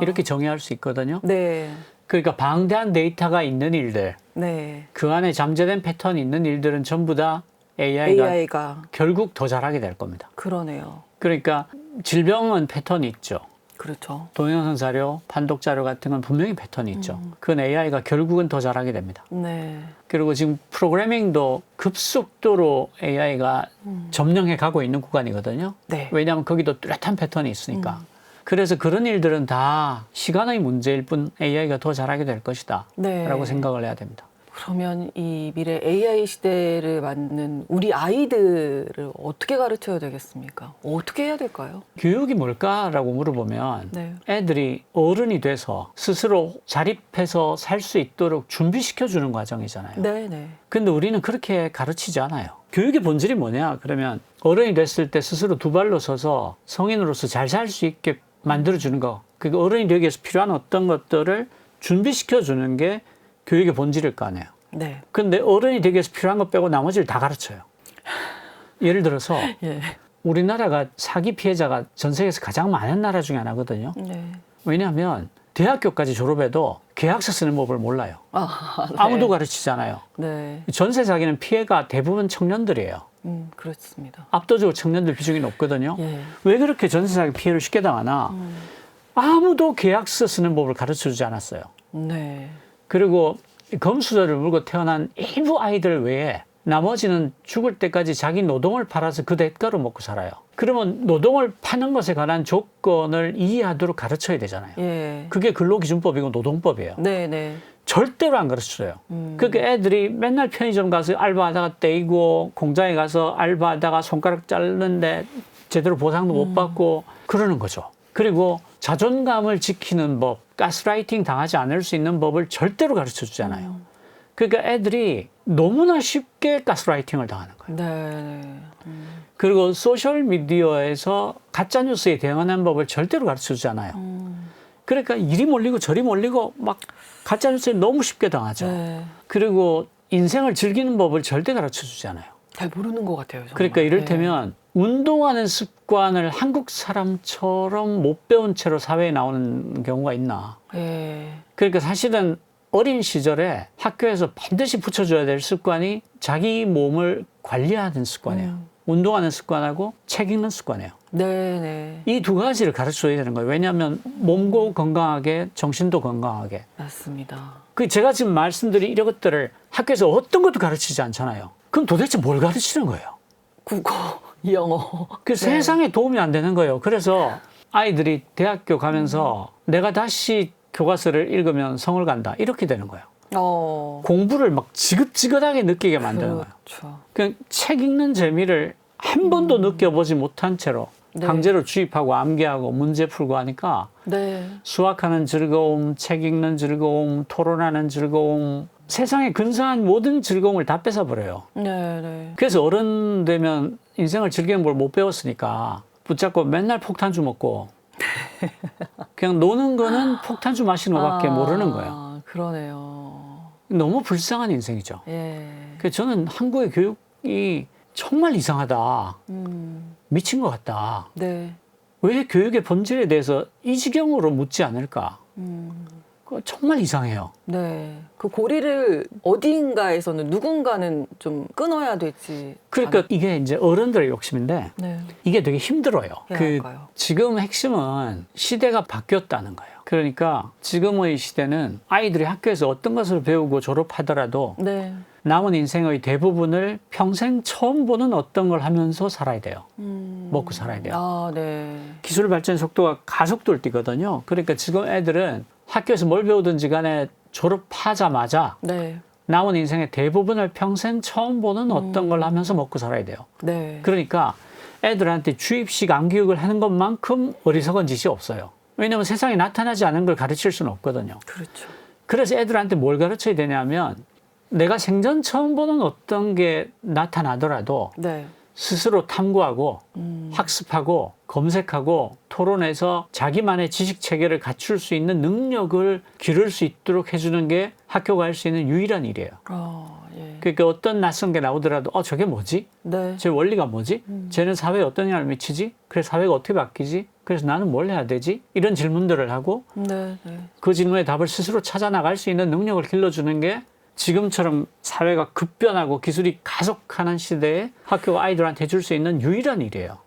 이렇게 정의할 수 있거든요. 네. 그러니까 방대한 데이터가 있는 일들, 네. 그 안에 잠재된 패턴이 있는 일들은 전부 다 AI가 결국 더 잘하게 될 겁니다. 그러네요. 그러니까 질병은 패턴이 있죠. 그렇죠. 동영상 자료, 판독 자료 같은 건 분명히 패턴이 있죠. 그건 AI가 결국은 더 잘하게 됩니다. 네. 그리고 지금 프로그래밍도 급속도로 AI가 점령해 가고 있는 구간이거든요. 네. 왜냐하면 거기도 뚜렷한 패턴이 있으니까. 그래서 그런 일들은 다 시간의 문제일 뿐 AI가 더 잘하게 될 것이다. 네. 라고 생각을 해야 됩니다. 그러면 이 미래 AI 시대를 맞는 우리 아이들을 어떻게 가르쳐야 되겠습니까? 어떻게 해야 될까요? 교육이 뭘까라고 물어보면 네. 애들이 어른이 돼서 스스로 자립해서 살 수 있도록 준비시켜주는 과정이잖아요. 네. 근데 우리는 그렇게 가르치지 않아요. 교육의 본질이 뭐냐? 그러면 어른이 됐을 때 스스로 두 발로 서서 성인으로서 잘 살 수 있게 만들어주는 거. 그러니까 어른이 되기 위해서 필요한 어떤 것들을 준비시켜주는 게 교육의 본질일 거 아니에요. 네. 근데 어른이 되기 위해서 필요한 것 빼고 나머지를 다 가르쳐요. 예를 들어서 예. 우리나라가 사기 피해자가 전 세계에서 가장 많은 나라 중에 하나거든요. 네. 왜냐하면 대학교까지 졸업해도 계약서 쓰는 법을 몰라요. 네. 아무도 가르치잖아요. 네. 전세 사기는 피해가 대부분 청년들이에요. 그렇습니다. 압도적으로 청년들 비중이 높거든요. 예. 왜 그렇게 전세 사기 피해를 쉽게 당하나? 아무도 계약서 쓰는 법을 가르쳐주지 않았어요. 네. 그리고 검수저를 물고 태어난 일부 아이들 외에 나머지는 죽을 때까지 자기 노동을 팔아서 그 대가로 먹고 살아요. 그러면 노동을 파는 것에 관한 조건을 이해하도록 가르쳐야 되잖아요. 예. 그게 근로기준법이고 노동법이에요. 네. 절대로 안 가르쳐줘요. 그러니까 애들이 맨날 편의점 가서 알바하다가 떼이고 공장에 가서 알바하다가 손가락 자르는데 제대로 보상도 못 받고 그러는 거죠. 그리고 자존감을 지키는 법, 가스라이팅 당하지 않을 수 있는 법을 절대로 가르쳐주지 않아요. 그러니까 애들이 너무나 쉽게 가스라이팅을 당하는 거예요. 네. 그리고 소셜미디어에서 가짜뉴스에 대응하는 법을 절대로 가르쳐주지 않아요. 그러니까 이리 몰리고 저리 몰리고 막 가짜뉴스에 너무 쉽게 당하죠. 네. 그리고 인생을 즐기는 법을 절대 가르쳐주지 않아요. 잘 모르는 것 같아요. 정말. 그러니까 이를테면 운동하는 습관을 한국 사람처럼 못 배운 채로 사회에 나오는 경우가 있나. 예. 그러니까 사실은 어린 시절에 학교에서 반드시 붙여줘야 될 습관이 자기 몸을 관리하는 습관이에요. 운동하는 습관하고 책 읽는 습관이에요. 네. 이 두 가지를 가르쳐줘야 되는 거예요. 왜냐하면 몸도 건강하게 정신도 건강하게. 맞습니다. 그 제가 지금 말씀드린 이런 것들을 학교에서 어떤 것도 가르치지 않잖아요. 그럼 도대체 뭘 가르치는 거예요? 국어, 영어. 그 세상에 도움이 안 되는 거예요. 그래서 아이들이 대학교 가면서 내가 다시 교과서를 읽으면 성을 간다. 이렇게 되는 거예요. 공부를 막 지긋지긋하게 느끼게 만드는 거예요. 그냥 책 읽는 재미를 한 번도 느껴보지 못한 채로 강제로 주입하고 암기하고 문제 풀고 하니까 수학하는 즐거움, 책 읽는 즐거움, 토론하는 즐거움, 세상에 근사한 모든 즐거움을 다 뺏어버려요. 그래서 어른 되면 인생을 즐기는 걸 못 배웠으니까 붙잡고 맨날 폭탄주 먹고 그냥 노는 거는 폭탄주 마시는 것밖에 모르는 거예요. 그러네요. 너무 불쌍한 인생이죠. 예. 그래서 저는 한국의 교육이 정말 이상하다. 미친 것 같다. 네. 왜 교육의 본질에 대해서 이 지경으로 묻지 않을까? 그거 정말 이상해요. 네. 그 고리를 어디인가에서는 누군가는 좀 끊어야 되지. 그러니까 이게 이제 어른들의 욕심인데 네. 이게 되게 힘들어요. 해할까요? 지금 핵심은 시대가 바뀌었다는 거예요. 그러니까 지금의 시대는 아이들이 학교에서 어떤 것을 배우고 졸업하더라도 네. 남은 인생의 대부분을 평생 처음 보는 어떤 걸 하면서 살아야 돼요. 먹고 살아야 돼요. 아, 네. 기술 발전 속도가 가속도를 띠거든요. 그러니까 지금 애들은 학교에서 뭘 배우든지 간에 졸업하자마자 네. 남은 인생의 대부분을 평생 처음 보는 어떤 걸 하면서 먹고 살아야 돼요. 네. 그러니까 애들한테 주입식 암교육을 하는 것만큼 어리석은 짓이 없어요. 왜냐하면 세상에 나타나지 않은 걸 가르칠 수는 없거든요. 그렇죠. 그래서 애들한테 뭘 가르쳐야 되냐면 내가 생전 처음 보는 어떤 게 나타나더라도 네. 스스로 탐구하고 학습하고 검색하고 토론해서 자기만의 지식 체계를 갖출 수 있는 능력을 기를 수 있도록 해주는 게 학교가 할 수 있는 유일한 일이에요. 예. 그러니까 어떤 낯선 게 나오더라도 저게 뭐지? 네. 제 원리가 뭐지? 쟤는 사회에 어떤 영향을 미치지? 그래 사회가 어떻게 바뀌지? 그래서 나는 뭘 해야 되지? 이런 질문들을 하고 네. 네. 그 질문의 답을 스스로 찾아 나갈 수 있는 능력을 길러주는 게 지금처럼 사회가 급변하고 기술이 가속하는 시대에 학교가 아이들한테 줄 수 있는 유일한 일이에요.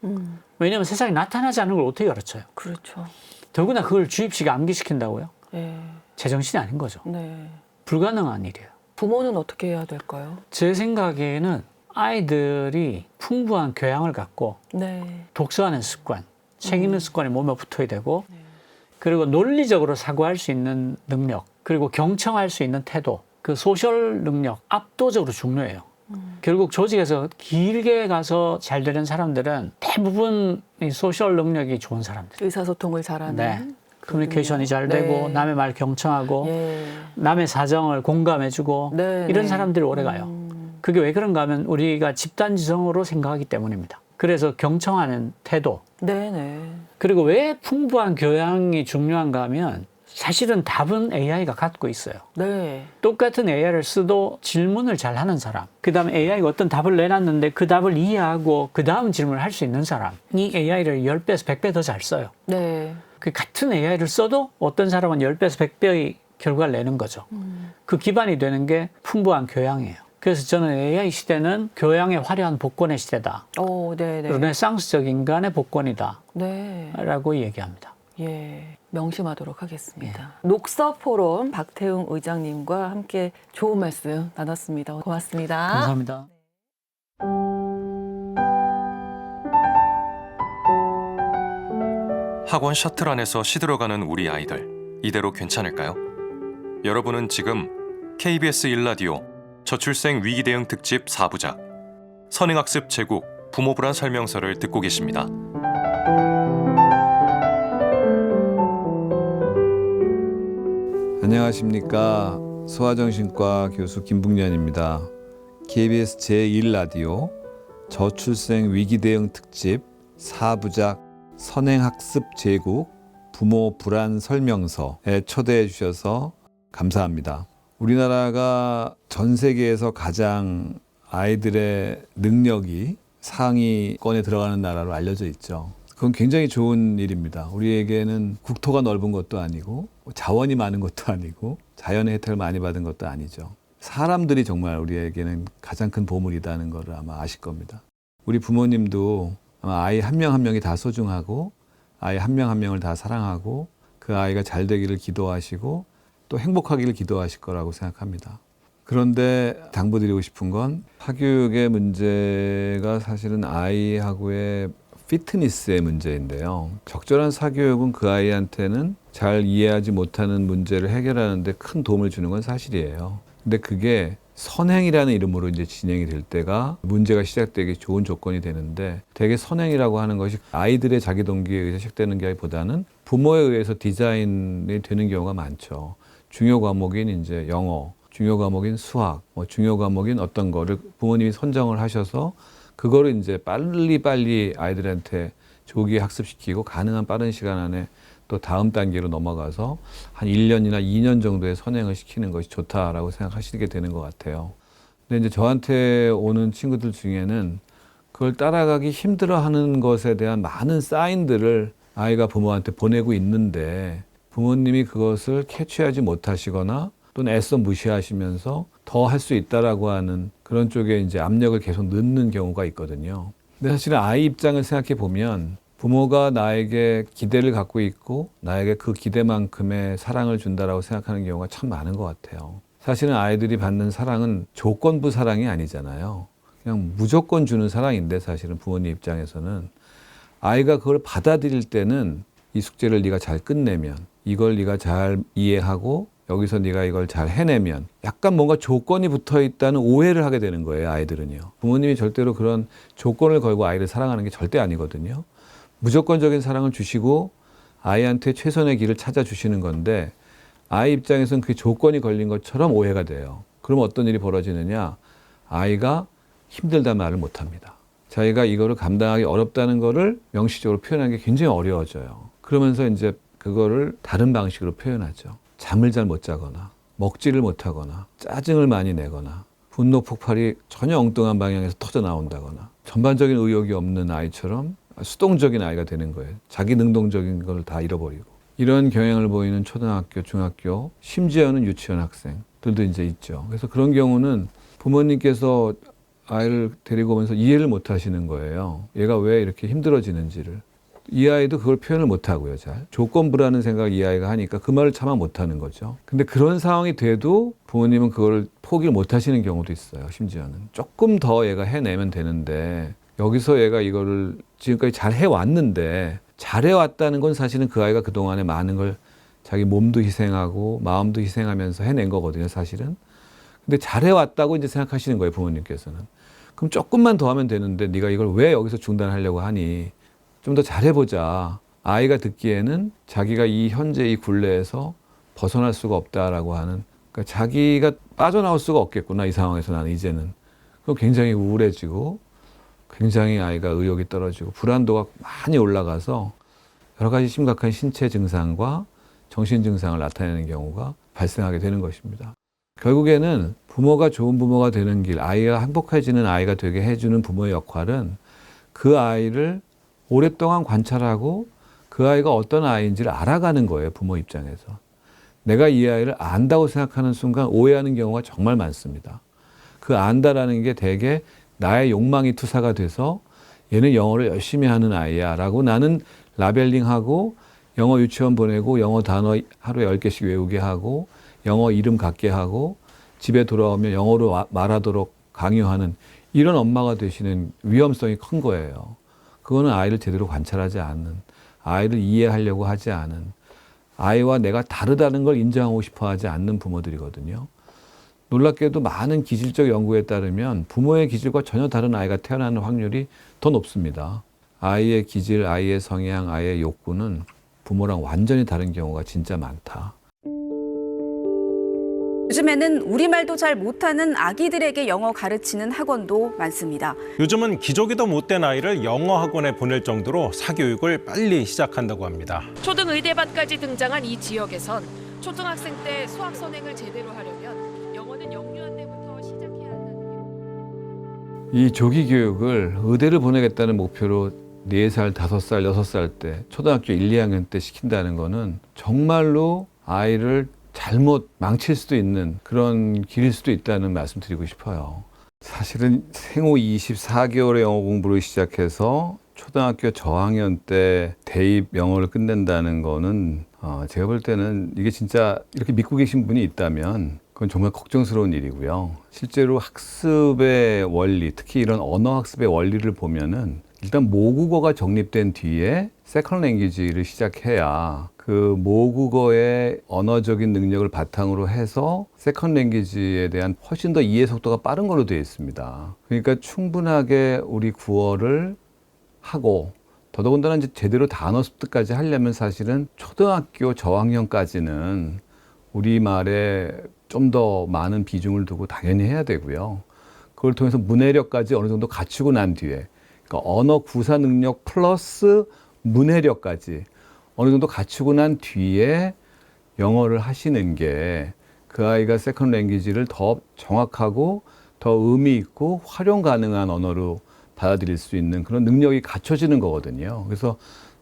왜냐하면 세상에 나타나지 않은 걸 어떻게 가르쳐요? 그렇죠. 더구나 그걸 주입식 암기시킨다고요? 예. 제정신이 아닌 거죠. 네. 불가능한 일이에요. 부모는 어떻게 해야 될까요? 제 생각에는 아이들이 풍부한 교양을 갖고 네. 독서하는 습관, 책 읽는 습관이 몸에 붙어야 되고 그리고 논리적으로 사고할 수 있는 능력, 그리고 경청할 수 있는 태도, 그 소셜 능력 압도적으로 중요해요. 결국 조직에서 길게 가서 잘 되는 사람들은 대부분 이 소셜 능력이 좋은 사람들. 의사소통을 잘하는. 네. 커뮤니케이션이 잘 되고 네. 남의 말 경청하고 예. 남의 사정을 공감해주고 네, 이런 네. 사람들이 오래 가요. 그게 왜 그런가 하면 우리가 집단지성으로 생각하기 때문입니다. 그래서 경청하는 태도. 네네. 그리고 왜 풍부한 교양이 중요한가 하면 사실은 답은 AI가 갖고 있어요. 네. 똑같은 AI를 써도 질문을 잘 하는 사람, 그 다음에 AI가 어떤 답을 내놨는데 그 답을 이해하고 그 다음 질문을 할 수 있는 사람, 이 AI를 10배에서 100배 더 잘 써요. 네. 그 같은 AI를 써도 어떤 사람은 10배에서 100배의 결과를 내는 거죠. 그 기반이 되는 게 풍부한 교양이에요. 그래서 저는 AI 시대는 교양의 화려한 복권의 시대다. 오, 네네. 르네상스적 인간의 복권이다. 네. 라고 얘기합니다. 예. 명심하도록 하겠습니다. 녹서 포럼 박태웅 의장님과 함께 좋은 말씀 나눴습니다. 고맙습니다. 감사합니다. 학원 셔틀 안에서 시들어가는 우리 아이들, 이대로 괜찮을까요? 여러분은 지금 KBS 1라디오 저출생 위기 대응 특집 4부작 선행학습 제국 부모 불안 설명서를 듣고 계십니다. 안녕하십니까. 소아정신과 교수 김북년입니다. KBS 제1라디오 저출생 위기 대응 특집 4부작 선행학습 제국 부모 불안 설명서에 초대해 주셔서 감사합니다. 우리나라가 전 세계에서 가장 아이들의 능력이 상위권에 들어가는 나라로 알려져 있죠. 그건 굉장히 좋은 일입니다. 우리에게는 국토가 넓은 것도 아니고 자원이 많은 것도 아니고 자연의 혜택을 많이 받은 것도 아니죠. 사람들이 정말 우리에게는 가장 큰 보물이라는 걸 아마 아실 겁니다. 우리 부모님도 아마 아이 한 명 한 명이 다 소중하고 아이 한 명 한 명을 다 사랑하고 그 아이가 잘 되기를 기도하시고 또 행복하기를 기도하실 거라고 생각합니다. 그런데 당부드리고 싶은 건 사교육의 문제가 사실은 아이하고의 피트니스의 문제인데요. 적절한 사교육은 그 아이한테는 잘 이해하지 못하는 문제를 해결하는 데 큰 도움을 주는 건 사실이에요. 근데 그게 선행이라는 이름으로 이제 진행이 될 때가 문제가 시작되기 좋은 조건이 되는데 대개 선행이라고 하는 것이 아이들의 자기 동기에 의해서 시작되는 게 보다는 부모에 의해서 디자인이 되는 경우가 많죠. 중요 과목인 이제 영어, 중요 과목인 수학, 중요 과목인 어떤 거를 부모님이 선정을 하셔서 그거를 이제 빨리 아이들한테 조기에 학습시키고 가능한 빠른 시간 안에 또 다음 단계로 넘어가서 한 1년이나 2년 정도의 선행을 시키는 것이 좋다라고 생각하시게 되는 것 같아요. 근데 이제 저한테 오는 친구들 중에는 그걸 따라가기 힘들어하는 것에 대한 많은 사인들을 아이가 부모한테 보내고 있는데 부모님이 그것을 캐치하지 못하시거나 또는 애써 무시하시면서 더 할 수 있다라고 하는 그런 쪽에 이제 압력을 계속 넣는 경우가 있거든요. 근데 사실은 아이 입장을 생각해 보면 부모가 나에게 기대를 갖고 있고 나에게 그 기대만큼의 사랑을 준다라고 생각하는 경우가 참 많은 것 같아요. 사실은 아이들이 받는 사랑은 조건부 사랑이 아니잖아요. 그냥 무조건 주는 사랑인데 사실은 부모님 입장에서는 아이가 그걸 받아들일 때는 이 숙제를 네가 잘 끝내면 이걸 네가 잘 이해하고 여기서 네가 이걸 잘 해내면 약간 뭔가 조건이 붙어 있다는 오해를 하게 되는 거예요, 아이들은요. 부모님이 절대로 그런 조건을 걸고 아이를 사랑하는 게 절대 아니거든요. 무조건적인 사랑을 주시고 아이한테 최선의 길을 찾아주시는 건데 아이 입장에서는 그게 조건이 걸린 것처럼 오해가 돼요. 그럼 어떤 일이 벌어지느냐? 아이가 힘들다는 말을 못합니다. 자기가 이거를 감당하기 어렵다는 거를 명시적으로 표현하는 게 굉장히 어려워져요. 그러면서 이제 그거를 다른 방식으로 표현하죠. 잠을 잘 못 자거나 먹지를 못하거나 짜증을 많이 내거나 분노 폭발이 전혀 엉뚱한 방향에서 터져 나온다거나 전반적인 의욕이 없는 아이처럼 수동적인 아이가 되는 거예요. 자기 능동적인 걸 다 잃어버리고. 이런 경향을 보이는 초등학교, 중학교, 심지어는 유치원 학생들도 이제 있죠. 그래서 그런 경우는 부모님께서 아이를 데리고 오면서 이해를 못 하시는 거예요. 얘가 왜 이렇게 힘들어지는지를. 이 아이도 그걸 표현을 못 하고요, 잘. 조건부라는 생각을 이 아이가 하니까 그 말을 차마 못 하는 거죠. 근데 그런 상황이 돼도 부모님은 그걸 포기를 못 하시는 경우도 있어요, 심지어는. 조금 더 얘가 해내면 되는데 여기서 얘가 이거를 지금까지 잘 해왔는데 잘해왔다는 건 사실은 그 아이가 그동안에 많은 걸 자기 몸도 희생하고 마음도 희생하면서 해낸 거거든요, 사실은. 근데 잘해왔다고 이제 생각하시는 거예요, 부모님께서는. 그럼 조금만 더 하면 되는데 네가 이걸 왜 여기서 중단하려고 하니? 좀 더 잘해보자. 아이가 듣기에는 자기가 이 현재 이 굴레에서 벗어날 수가 없다라고 하는, 그러니까 자기가 빠져나올 수가 없겠구나, 이 상황에서 나는 이제는. 그럼 굉장히 우울해지고 굉장히 아이가 의욕이 떨어지고 불안도가 많이 올라가서 여러 가지 심각한 신체 증상과 정신 증상을 나타내는 경우가 발생하게 되는 것입니다. 결국에는 부모가 좋은 부모가 되는 길, 아이가 행복해지는 아이가 되게 해주는 부모의 역할은 그 아이를 오랫동안 관찰하고 그 아이가 어떤 아이인지를 알아가는 거예요, 부모 입장에서. 내가 이 아이를 안다고 생각하는 순간 오해하는 경우가 정말 많습니다. 그 안다라는 게 대개 나의 욕망이 투사가 돼서 얘는 영어를 열심히 하는 아이야 라고 나는 라벨링하고 영어 유치원 보내고 영어 단어 하루에 10개씩 외우게 하고 영어 이름 갖게 하고 집에 돌아오면 영어로 말하도록 강요하는 이런 엄마가 되시는 위험성이 큰 거예요. 그거는 아이를 제대로 관찰하지 않는, 아이를 이해하려고 하지 않은, 아이와 내가 다르다는 걸 인정하고 싶어 하지 않는 부모들이거든요. 놀랍게도 많은 기질적 연구에 따르면 부모의 기질과 전혀 다른 아이가 태어나는 확률이 더 높습니다. 아이의 기질, 아이의 성향, 아이의 욕구는 부모랑 완전히 다른 경우가 진짜 많다. 요즘에는 우리말도 잘 못하는 아기들에게 영어 가르치는 학원도 많습니다. 요즘은 기저귀도 못된 아이를 영어 학원에 보낼 정도로 사교육을 빨리 시작한다고 합니다. 초등의대반까지 등장한 이 지역에선 초등학생 때 수학 선행을 제대로 하려면 영어는 영유아 때부터 시작해야 한다는 이 조기 교육을 의대를 보내겠다는 목표로 4살, 5살, 6살 때 초등학교 1, 2학년 때 시킨다는 거는 정말로 아이를 잘못 망칠 수도 있는 그런 길일 수도 있다는 말씀 드리고 싶어요. 사실은 생후 24개월의 영어 공부를 시작해서 초등학교 저학년 때 대입 영어를 끝낸다는 거는 제가 볼 때는 이게 진짜 이렇게 믿고 계신 분이 있다면 그건 정말 걱정스러운 일이고요. 실제로 학습의 원리, 특히 이런 언어 학습의 원리를 보면은 일단 모국어가 정립된 뒤에 세컨드 랭귀지를 시작해야 그 모국어의 언어적인 능력을 바탕으로 해서 세컨드 랭귀지에 대한 훨씬 더 이해 속도가 빠른 걸로 되어 있습니다. 그러니까 충분하게 우리 구어를 하고 더더군다나 이제 제대로 단어 습득까지 하려면 사실은 초등학교 저학년까지는 우리말에 좀 더 많은 비중을 두고 당연히 해야 되고요. 그걸 통해서 문해력까지 어느 정도 갖추고 난 뒤에 그러니까 언어 구사 능력 플러스 문해력까지 어느 정도 갖추고 난 뒤에 영어를 하시는 게 그 아이가 세컨드 랭귀지를 더 정확하고 더 의미 있고 활용 가능한 언어로 받아들일 수 있는 그런 능력이 갖춰지는 거거든요. 그래서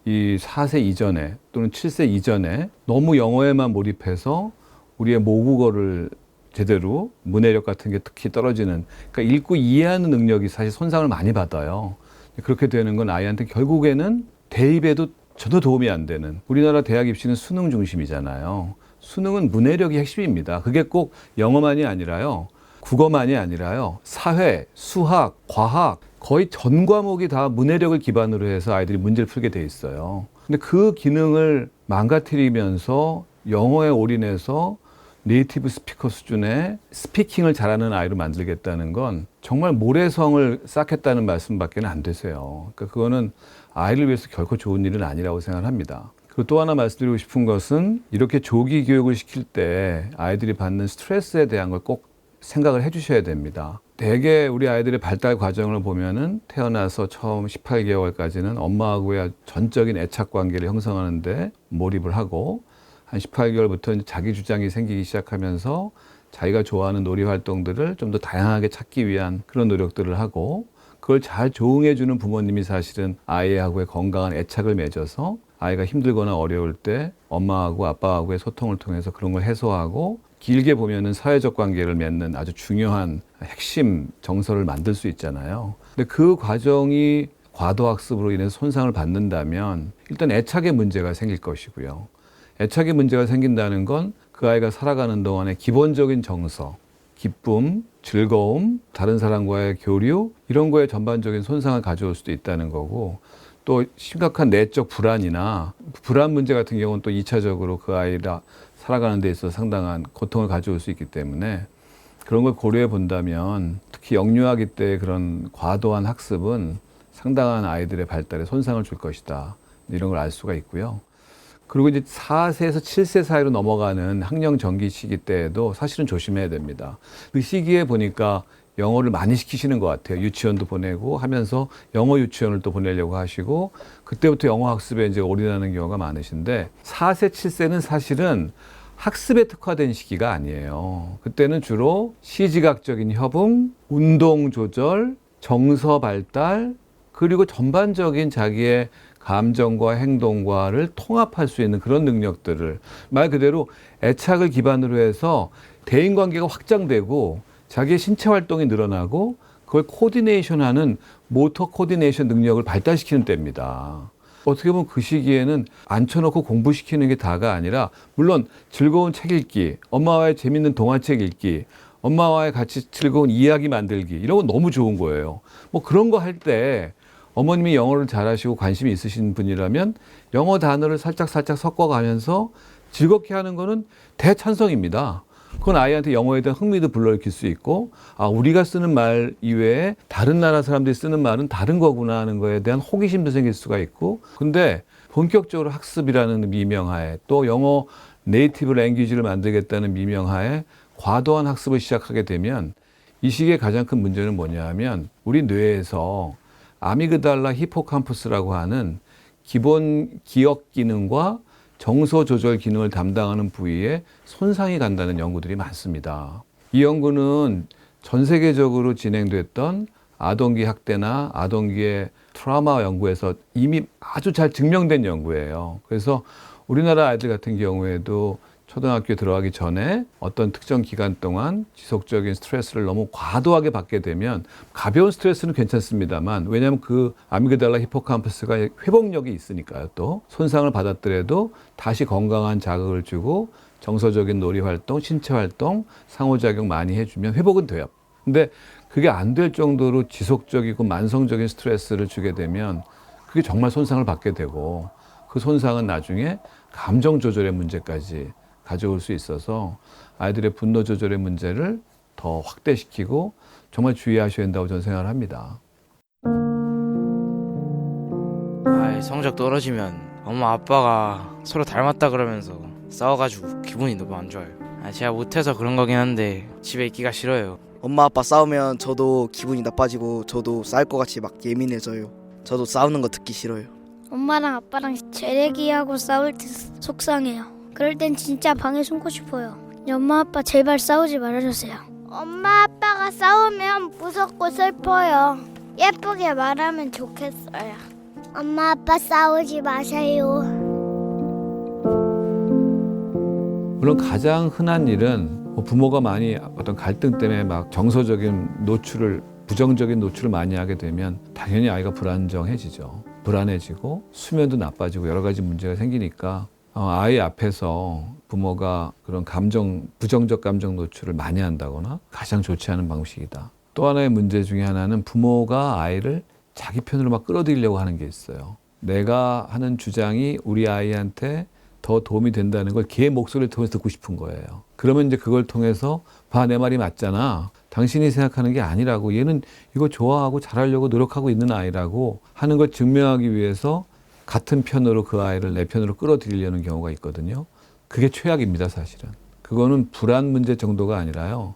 이 4세 이전에 또는 7세 이전에 너무 영어에만 몰입해서 우리의 모국어를 제대로 문해력 같은 게 특히 떨어지는, 그러니까 읽고 이해하는 능력이 사실 손상을 많이 받아요. 그렇게 되는 건 아이한테 결국에는 대입에도 전혀 도움이 안 되는, 우리나라 대학 입시는 수능 중심이잖아요. 수능은 문해력이 핵심입니다. 그게 꼭 영어만이 아니라요. 국어만이 아니라요. 사회, 수학, 과학 거의 전 과목이 다 문해력을 기반으로 해서 아이들이 문제를 풀게 돼 있어요. 근데 그 기능을 망가뜨리면서 영어에 올인해서 네이티브 스피커 수준의 스피킹을 잘하는 아이로 만들겠다는 건 정말 모래성을 쌓겠다는 말씀밖에 안 되세요. 그러니까 그거는 아이를 위해서 결코 좋은 일은 아니라고 생각합니다. 그리고 또 하나 말씀드리고 싶은 것은 이렇게 조기 교육을 시킬 때 아이들이 받는 스트레스에 대한 걸 꼭 생각을 해 주셔야 됩니다. 대개 우리 아이들의 발달 과정을 보면은 태어나서 처음 18개월까지는 엄마하고의 전적인 애착 관계를 형성하는데 몰입을 하고, 한 18개월부터 자기 주장이 생기기 시작하면서 자기가 좋아하는 놀이 활동들을 좀 더 다양하게 찾기 위한 그런 노력들을 하고, 그걸 잘 조응해 주는 부모님이 사실은 아이하고의 건강한 애착을 맺어서 아이가 힘들거나 어려울 때 엄마하고 아빠하고의 소통을 통해서 그런 걸 해소하고, 길게 보면은 사회적 관계를 맺는 아주 중요한 핵심 정서를 만들 수 있잖아요. 근데 그 과정이 과도학습으로 인해서 손상을 받는다면 일단 애착의 문제가 생길 것이고요. 애착의 문제가 생긴다는 건 그 아이가 살아가는 동안에 기본적인 정서, 기쁨, 즐거움, 다른 사람과의 교류 이런 거에 전반적인 손상을 가져올 수도 있다는 거고, 또 심각한 내적 불안이나 불안 문제 같은 경우는 또 2차적으로 그 아이가 살아가는 데 있어서 상당한 고통을 가져올 수 있기 때문에 그런 걸 고려해 본다면 특히 영유아기 때 그런 과도한 학습은 상당한 아이들의 발달에 손상을 줄 것이다. 이런 걸 알 수가 있고요. 그리고 이제 4세에서 7세 사이로 넘어가는 학령 정기 시기 때에도 사실은 조심해야 됩니다. 그 시기에 보니까 영어를 많이 시키시는 것 같아요. 유치원도 보내고 하면서 영어 유치원을 또 보내려고 하시고, 그때부터 영어 학습에 이제 올인하는 경우가 많으신데, 4세, 7세는 사실은 학습에 특화된 시기가 아니에요. 그때는 주로 시지각적인 협응, 운동 조절, 정서 발달, 그리고 전반적인 자기의 감정과 행동과를 통합할 수 있는 그런 능력들을, 말 그대로 애착을 기반으로 해서 대인관계가 확장되고 자기의 신체 활동이 늘어나고 그걸 코디네이션하는 모터 코디네이션 능력을 발달시키는 때입니다. 어떻게 보면 그 시기에는 앉혀놓고 공부시키는 게 다가 아니라, 물론 즐거운 책 읽기, 엄마와의 재밌는 동화책 읽기, 엄마와의 같이 즐거운 이야기 만들기 이런 건 너무 좋은 거예요. 뭐 그런 거 할 때 어머님이 영어를 잘하시고 관심이 있으신 분이라면 영어 단어를 살짝 섞어가면서 즐겁게 하는 거는 대찬성입니다. 그건 아이한테 영어에 대한 흥미도 불러일으킬 수 있고, 아, 우리가 쓰는 말 이외에 다른 나라 사람들이 쓰는 말은 다른 거구나 하는 거에 대한 호기심도 생길 수가 있고, 근데 본격적으로 학습이라는 미명하에 또 영어 네이티브 랭귀지를 만들겠다는 미명하에 과도한 학습을 시작하게 되면 이 시기의 가장 큰 문제는 뭐냐 하면 우리 뇌에서 아미그달라 히포캄퍼스라고 하는 기본 기억 기능과 정서 조절 기능을 담당하는 부위에 손상이 간다는 연구들이 많습니다. 이 연구는 전 세계적으로 진행됐던 아동기 학대나 아동기의 트라우마 연구에서 이미 아주 잘 증명된 연구예요. 그래서 우리나라 아이들 같은 경우에도 초등학교에 들어가기 전에 어떤 특정 기간 동안 지속적인 스트레스를 너무 과도하게 받게 되면, 가벼운 스트레스는 괜찮습니다만, 왜냐하면 그 아미그달라 히포캄퍼스가 회복력이 있으니까요. 또 손상을 받았더라도 다시 건강한 자극을 주고 정서적인 놀이 활동, 신체 활동, 상호작용 많이 해주면 회복은 돼요. 근데 그게 안 될 정도로 지속적이고 만성적인 스트레스를 주게 되면 그게 정말 손상을 받게 되고, 그 손상은 나중에 감정 조절의 문제까지 가져올 수 있어서 아이들의 분노 조절의 문제를 더 확대시키고 정말 주의하셔야 된다고 저는 생각을 합니다. 성적 떨어지면 엄마 아빠가 서로 닮았다 그러면서 싸워가지고 기분이 너무 안 좋아요. 제가 못해서 그런 거긴 한데 집에 있기가 싫어요. 엄마 아빠 싸우면 저도 기분이 나빠지고 저도 싸울 것 같이 막 예민해져요. 저도 싸우는 거 듣기 싫어요. 엄마랑 아빠랑 재래기하고 싸울 때 속상해요. 그럴 땐 진짜 방에 숨고 싶어요. 엄마 아빠 제발 싸우지 말아주세요. 엄마 아빠가 싸우면 무섭고 슬퍼요. 예쁘게 말하면 좋겠어요. 엄마 아빠 싸우지 마세요. 물론 가장 흔한 일은 부모가 많이 어떤 갈등 때문에 막 정서적인 노출을, 부정적인 노출을 많이 하게 되면 당연히 아이가 불안정해지죠. 불안해지고 수면도 나빠지고 여러 가지 문제가 생기니까 아이 앞에서 부모가 그런 부정적 감정 노출을 많이 한다거나 가장 좋지 않은 방식이다. 또 하나의 문제 중에 하나는 부모가 아이를 자기 편으로 막 끌어들이려고 하는 게 있어요. 내가 하는 주장이 우리 아이한테 더 도움이 된다는 걸 걔 목소리를 통해서 듣고 싶은 거예요. 그러면 이제 그걸 통해서 봐, 내 말이 맞잖아. 당신이 생각하는 게 아니라고. 얘는 이거 좋아하고 잘하려고 노력하고 있는 아이라고 하는 걸 증명하기 위해서 같은 편으로 그 아이를 내 편으로 끌어들이려는 경우가 있거든요. 그게 최악입니다, 사실은. 그거는 불안 문제 정도가 아니라요.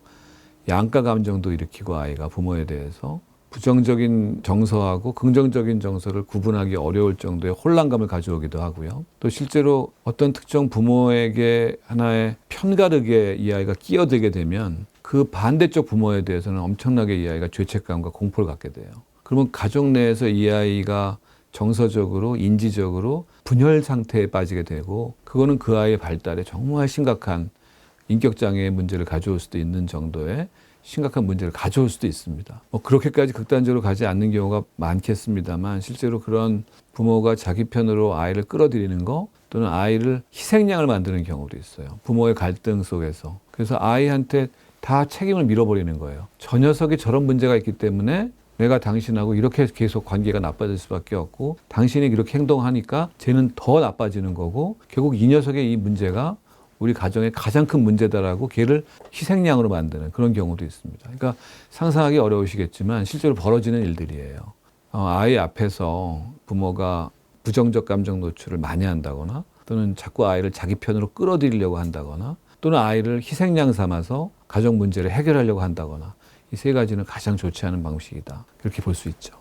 양가 감정도 일으키고 아이가 부모에 대해서 부정적인 정서하고 긍정적인 정서를 구분하기 어려울 정도의 혼란감을 가져오기도 하고요. 또 실제로 어떤 특정 부모에게 하나의 편가르게 이 아이가 끼어들게 되면 그 반대쪽 부모에 대해서는 엄청나게 이 아이가 죄책감과 공포를 갖게 돼요. 그러면 가족 내에서 이 아이가 정서적으로, 인지적으로 분열 상태에 빠지게 되고 그거는 그 아이의 발달에 정말 심각한 인격장애의 문제를 가져올 수도 있는 정도의 심각한 문제를 가져올 수도 있습니다. 그렇게까지 극단적으로 가지 않는 경우가 많겠습니다만 실제로 그런 부모가 자기 편으로 아이를 끌어들이는 거 또는 아이를 희생양을 만드는 경우도 있어요. 부모의 갈등 속에서. 그래서 아이한테 다 책임을 밀어버리는 거예요. 저 녀석이 저런 문제가 있기 때문에 내가 당신하고 이렇게 계속 관계가 나빠질 수밖에 없고 당신이 이렇게 행동하니까 쟤는 더 나빠지는 거고 결국 이 녀석의 이 문제가 우리 가정의 가장 큰 문제다라고 걔를 희생양으로 만드는 그런 경우도 있습니다. 그러니까 상상하기 어려우시겠지만 실제로 벌어지는 일들이에요. 아이 앞에서 부모가 부정적 감정 노출을 많이 한다거나 또는 자꾸 아이를 자기 편으로 끌어들이려고 한다거나 또는 아이를 희생양 삼아서 가정 문제를 해결하려고 한다거나 이 세 가지는 가장 좋지 않은 방식이다. 그렇게 볼 수 있죠.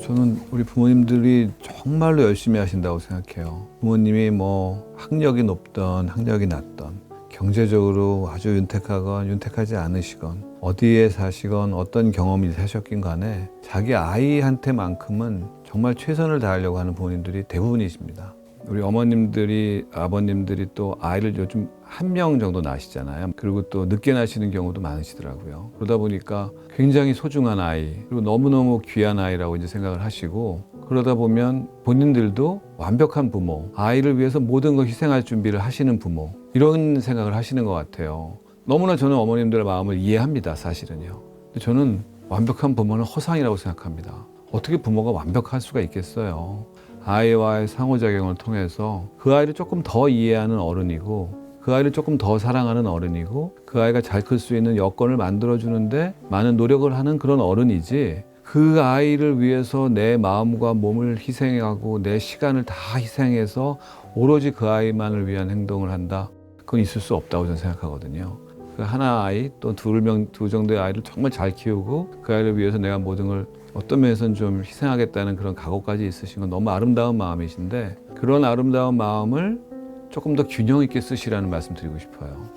저는 우리 부모님들이 정말로 열심히 하신다고 생각해요. 부모님이 뭐 학력이 높던 학력이 낮던 경제적으로 아주 윤택하건 윤택하지 않으시건 어디에 사시건 어떤 경험이 하셨긴 간에 자기 아이한테만큼은 정말 최선을 다하려고 하는 부모님들이 대부분이십니다. 우리 어머님들이 아버님들이 또 아이를 요즘 1명 정도 낳으시잖아요. 그리고 또 늦게 낳으시는 경우도 많으시더라고요. 그러다 보니까 굉장히 소중한 아이 그리고 너무너무 귀한 아이라고 이제 생각을 하시고 그러다 보면 본인들도 완벽한 부모, 아이를 위해서 모든 걸 희생할 준비를 하시는 부모 이런 생각을 하시는 것 같아요. 너무나 저는 어머님들의 마음을 이해합니다, 사실은요. 근데 저는 완벽한 부모는 허상이라고 생각합니다. 어떻게 부모가 완벽할 수가 있겠어요. 아이와의 상호작용을 통해서 그 아이를 조금 더 이해하는 어른이고 그 아이를 조금 더 사랑하는 어른이고 그 아이가 잘 클 수 있는 여건을 만들어주는데 많은 노력을 하는 그런 어른이지 그 아이를 위해서 내 마음과 몸을 희생하고 내 시간을 다 희생해서 오로지 그 아이만을 위한 행동을 한다. 그건 있을 수 없다고 저는 생각하거든요. 그 하나 아이 또 두 정도의 아이를 정말 잘 키우고 그 아이를 위해서 내가 모든 걸 어떤 면에서는 좀 희생하겠다는 그런 각오까지 있으신 건 너무 아름다운 마음이신데 그런 아름다운 마음을 조금 더 균형 있게 쓰시라는 말씀 드리고 싶어요.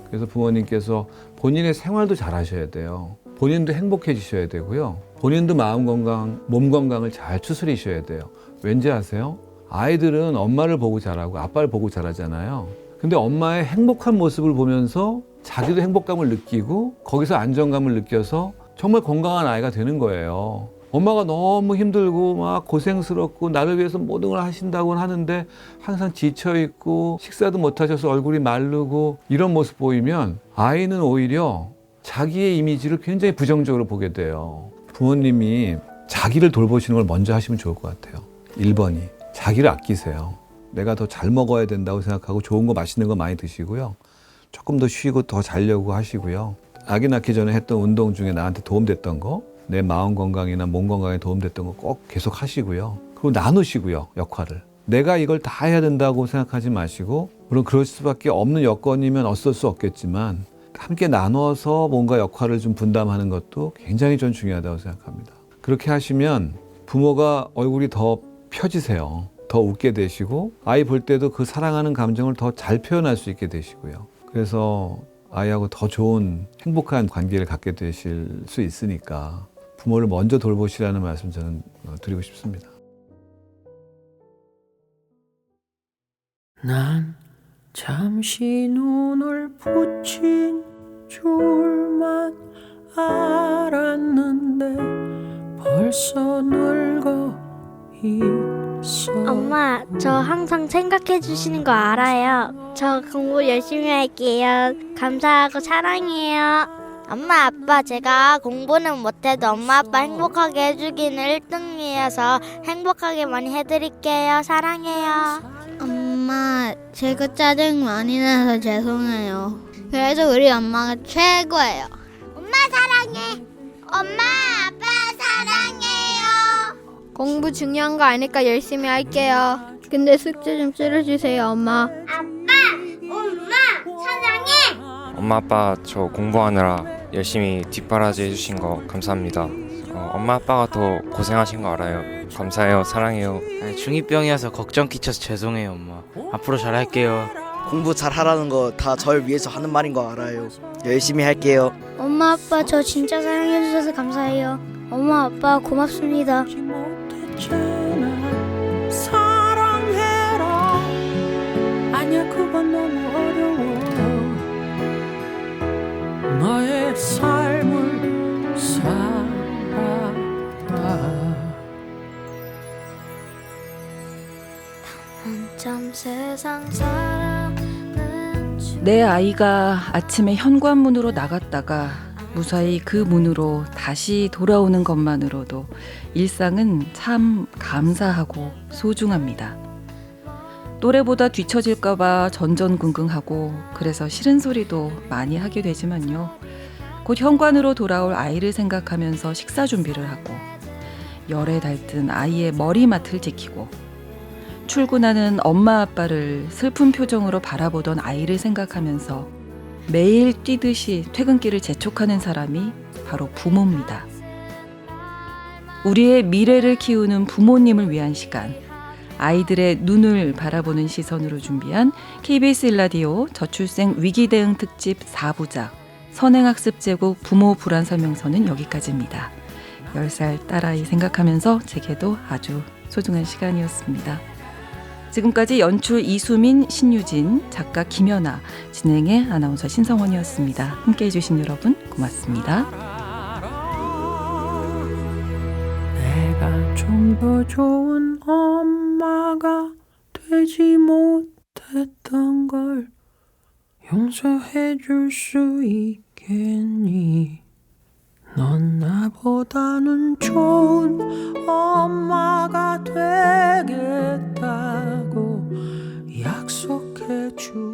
그래서 부모님께서 본인의 생활도 잘 하셔야 돼요. 본인도 행복해지셔야 되고요. 본인도 마음 건강, 몸 건강을 잘 추스리셔야 돼요. 왠지 아세요? 아이들은 엄마를 보고 자라고 아빠를 보고 자라잖아요. 근데 엄마의 행복한 모습을 보면서 자기도 행복감을 느끼고 거기서 안정감을 느껴서 정말 건강한 아이가 되는 거예요. 엄마가 너무 힘들고 막 고생스럽고 나를 위해서 모든 걸 하신다고는 하는데 항상 지쳐있고 식사도 못하셔서 얼굴이 마르고 이런 모습 보이면 아이는 오히려 자기의 이미지를 굉장히 부정적으로 보게 돼요. 부모님이 자기를 돌보시는 걸 먼저 하시면 좋을 것 같아요. 1번이 자기를 아끼세요. 내가 더 잘 먹어야 된다고 생각하고 좋은 거 맛있는 거 많이 드시고요. 조금 더 쉬고 더 자려고 하시고요. 아기 낳기 전에 했던 운동 중에 나한테 도움됐던 거, 내 마음 건강이나 몸 건강에 도움됐던 거 꼭 계속 하시고요. 그리고 나누시고요, 역할을. 내가 이걸 다 해야 된다고 생각하지 마시고, 물론 그럴 수밖에 없는 여건이면 어쩔 수 없겠지만 함께 나눠서 뭔가 역할을 좀 분담하는 것도 굉장히 전 중요하다고 생각합니다. 그렇게 하시면 부모가 얼굴이 더 펴지세요. 더 웃게 되시고 아이 볼 때도 그 사랑하는 감정을 더 잘 표현할 수 있게 되시고요. 그래서 아이하고 더 좋은 행복한 관계를 갖게 되실 수 있으니까 부모를 먼저 돌보시라는 말씀 저는 드리고 싶습니다. 난 잠시 눈을 붙인 줄만 알았는데 벌써 늙어 있어. 엄마, 저 항상 생각해 주시는 거 알아요. 저 공부 열심히 할게요. 감사하고 사랑해요. 엄마, 아빠, 제가 공부는 못해도 엄마, 아빠 행복하게 해주기는 1등이어서 행복하게 많이 해드릴게요. 사랑해요. 엄마, 제가 짜증 많이 나서 죄송해요. 그래도 우리 엄마가 최고예요. 엄마 사랑해. 엄마, 아빠 사랑해요. 공부 중요한 거 아니까 열심히 할게요. 근데 숙제 좀 줄여주세요, 엄마. 아빠, 엄마 사랑해. 엄마 아빠 저 공부하느라 열심히 뒷바라지 해주신 거 감사합니다. 엄마 아빠가 더 고생하신 거 알아요. 감사해요. 사랑해요. 중2병이어서 걱정 끼쳐서 죄송해요 엄마. 앞으로 잘할게요. 공부 잘하라는 거 다 절 위해서 하는 말인 거 알아요. 열심히 할게요. 엄마, 아빠 저 진짜 사랑해주셔서 감사해요. 엄마, 아빠 고맙습니다. 사랑해라. 아니야, 그건 너무 어려워. 너의 삶을 살아라. 한참 세상 살아는 내 아이가 아침에 현관문으로 나갔다가 무사히 그 문으로 다시 돌아오는 것만으로도 일상은 참 감사하고 소중합니다. 또래보다 뒤처질까봐 전전긍긍하고 그래서 싫은 소리도 많이 하게 되지만요. 곧 현관으로 돌아올 아이를 생각하면서 식사 준비를 하고 열에 달든 아이의 머리맡을 지키고 출근하는 엄마 아빠를 슬픈 표정으로 바라보던 아이를 생각하면서 매일 뛰듯이 퇴근길을 재촉하는 사람이 바로 부모입니다. 우리의 미래를 키우는 부모님을 위한 시간, 아이들의 눈을 바라보는 시선으로 준비한 KBS 1라디오 저출생 위기대응 특집 4부작 선행학습 제국 부모 불안 설명서는 여기까지입니다. 10살 딸아이 생각하면서 제게도 아주 소중한 시간이었습니다. 지금까지 연출 이수민, 신유진, 작가 김연아, 진행의 아나운서 신성원이었습니다. 함께해 주신 여러분 고맙습니다. 내가 좀 더 좋은 엄마가 되지 못했던 걸 용서해 줄 수 있겠니? 넌 나보다는 좋은 엄마가 되겠다고 약속해 줄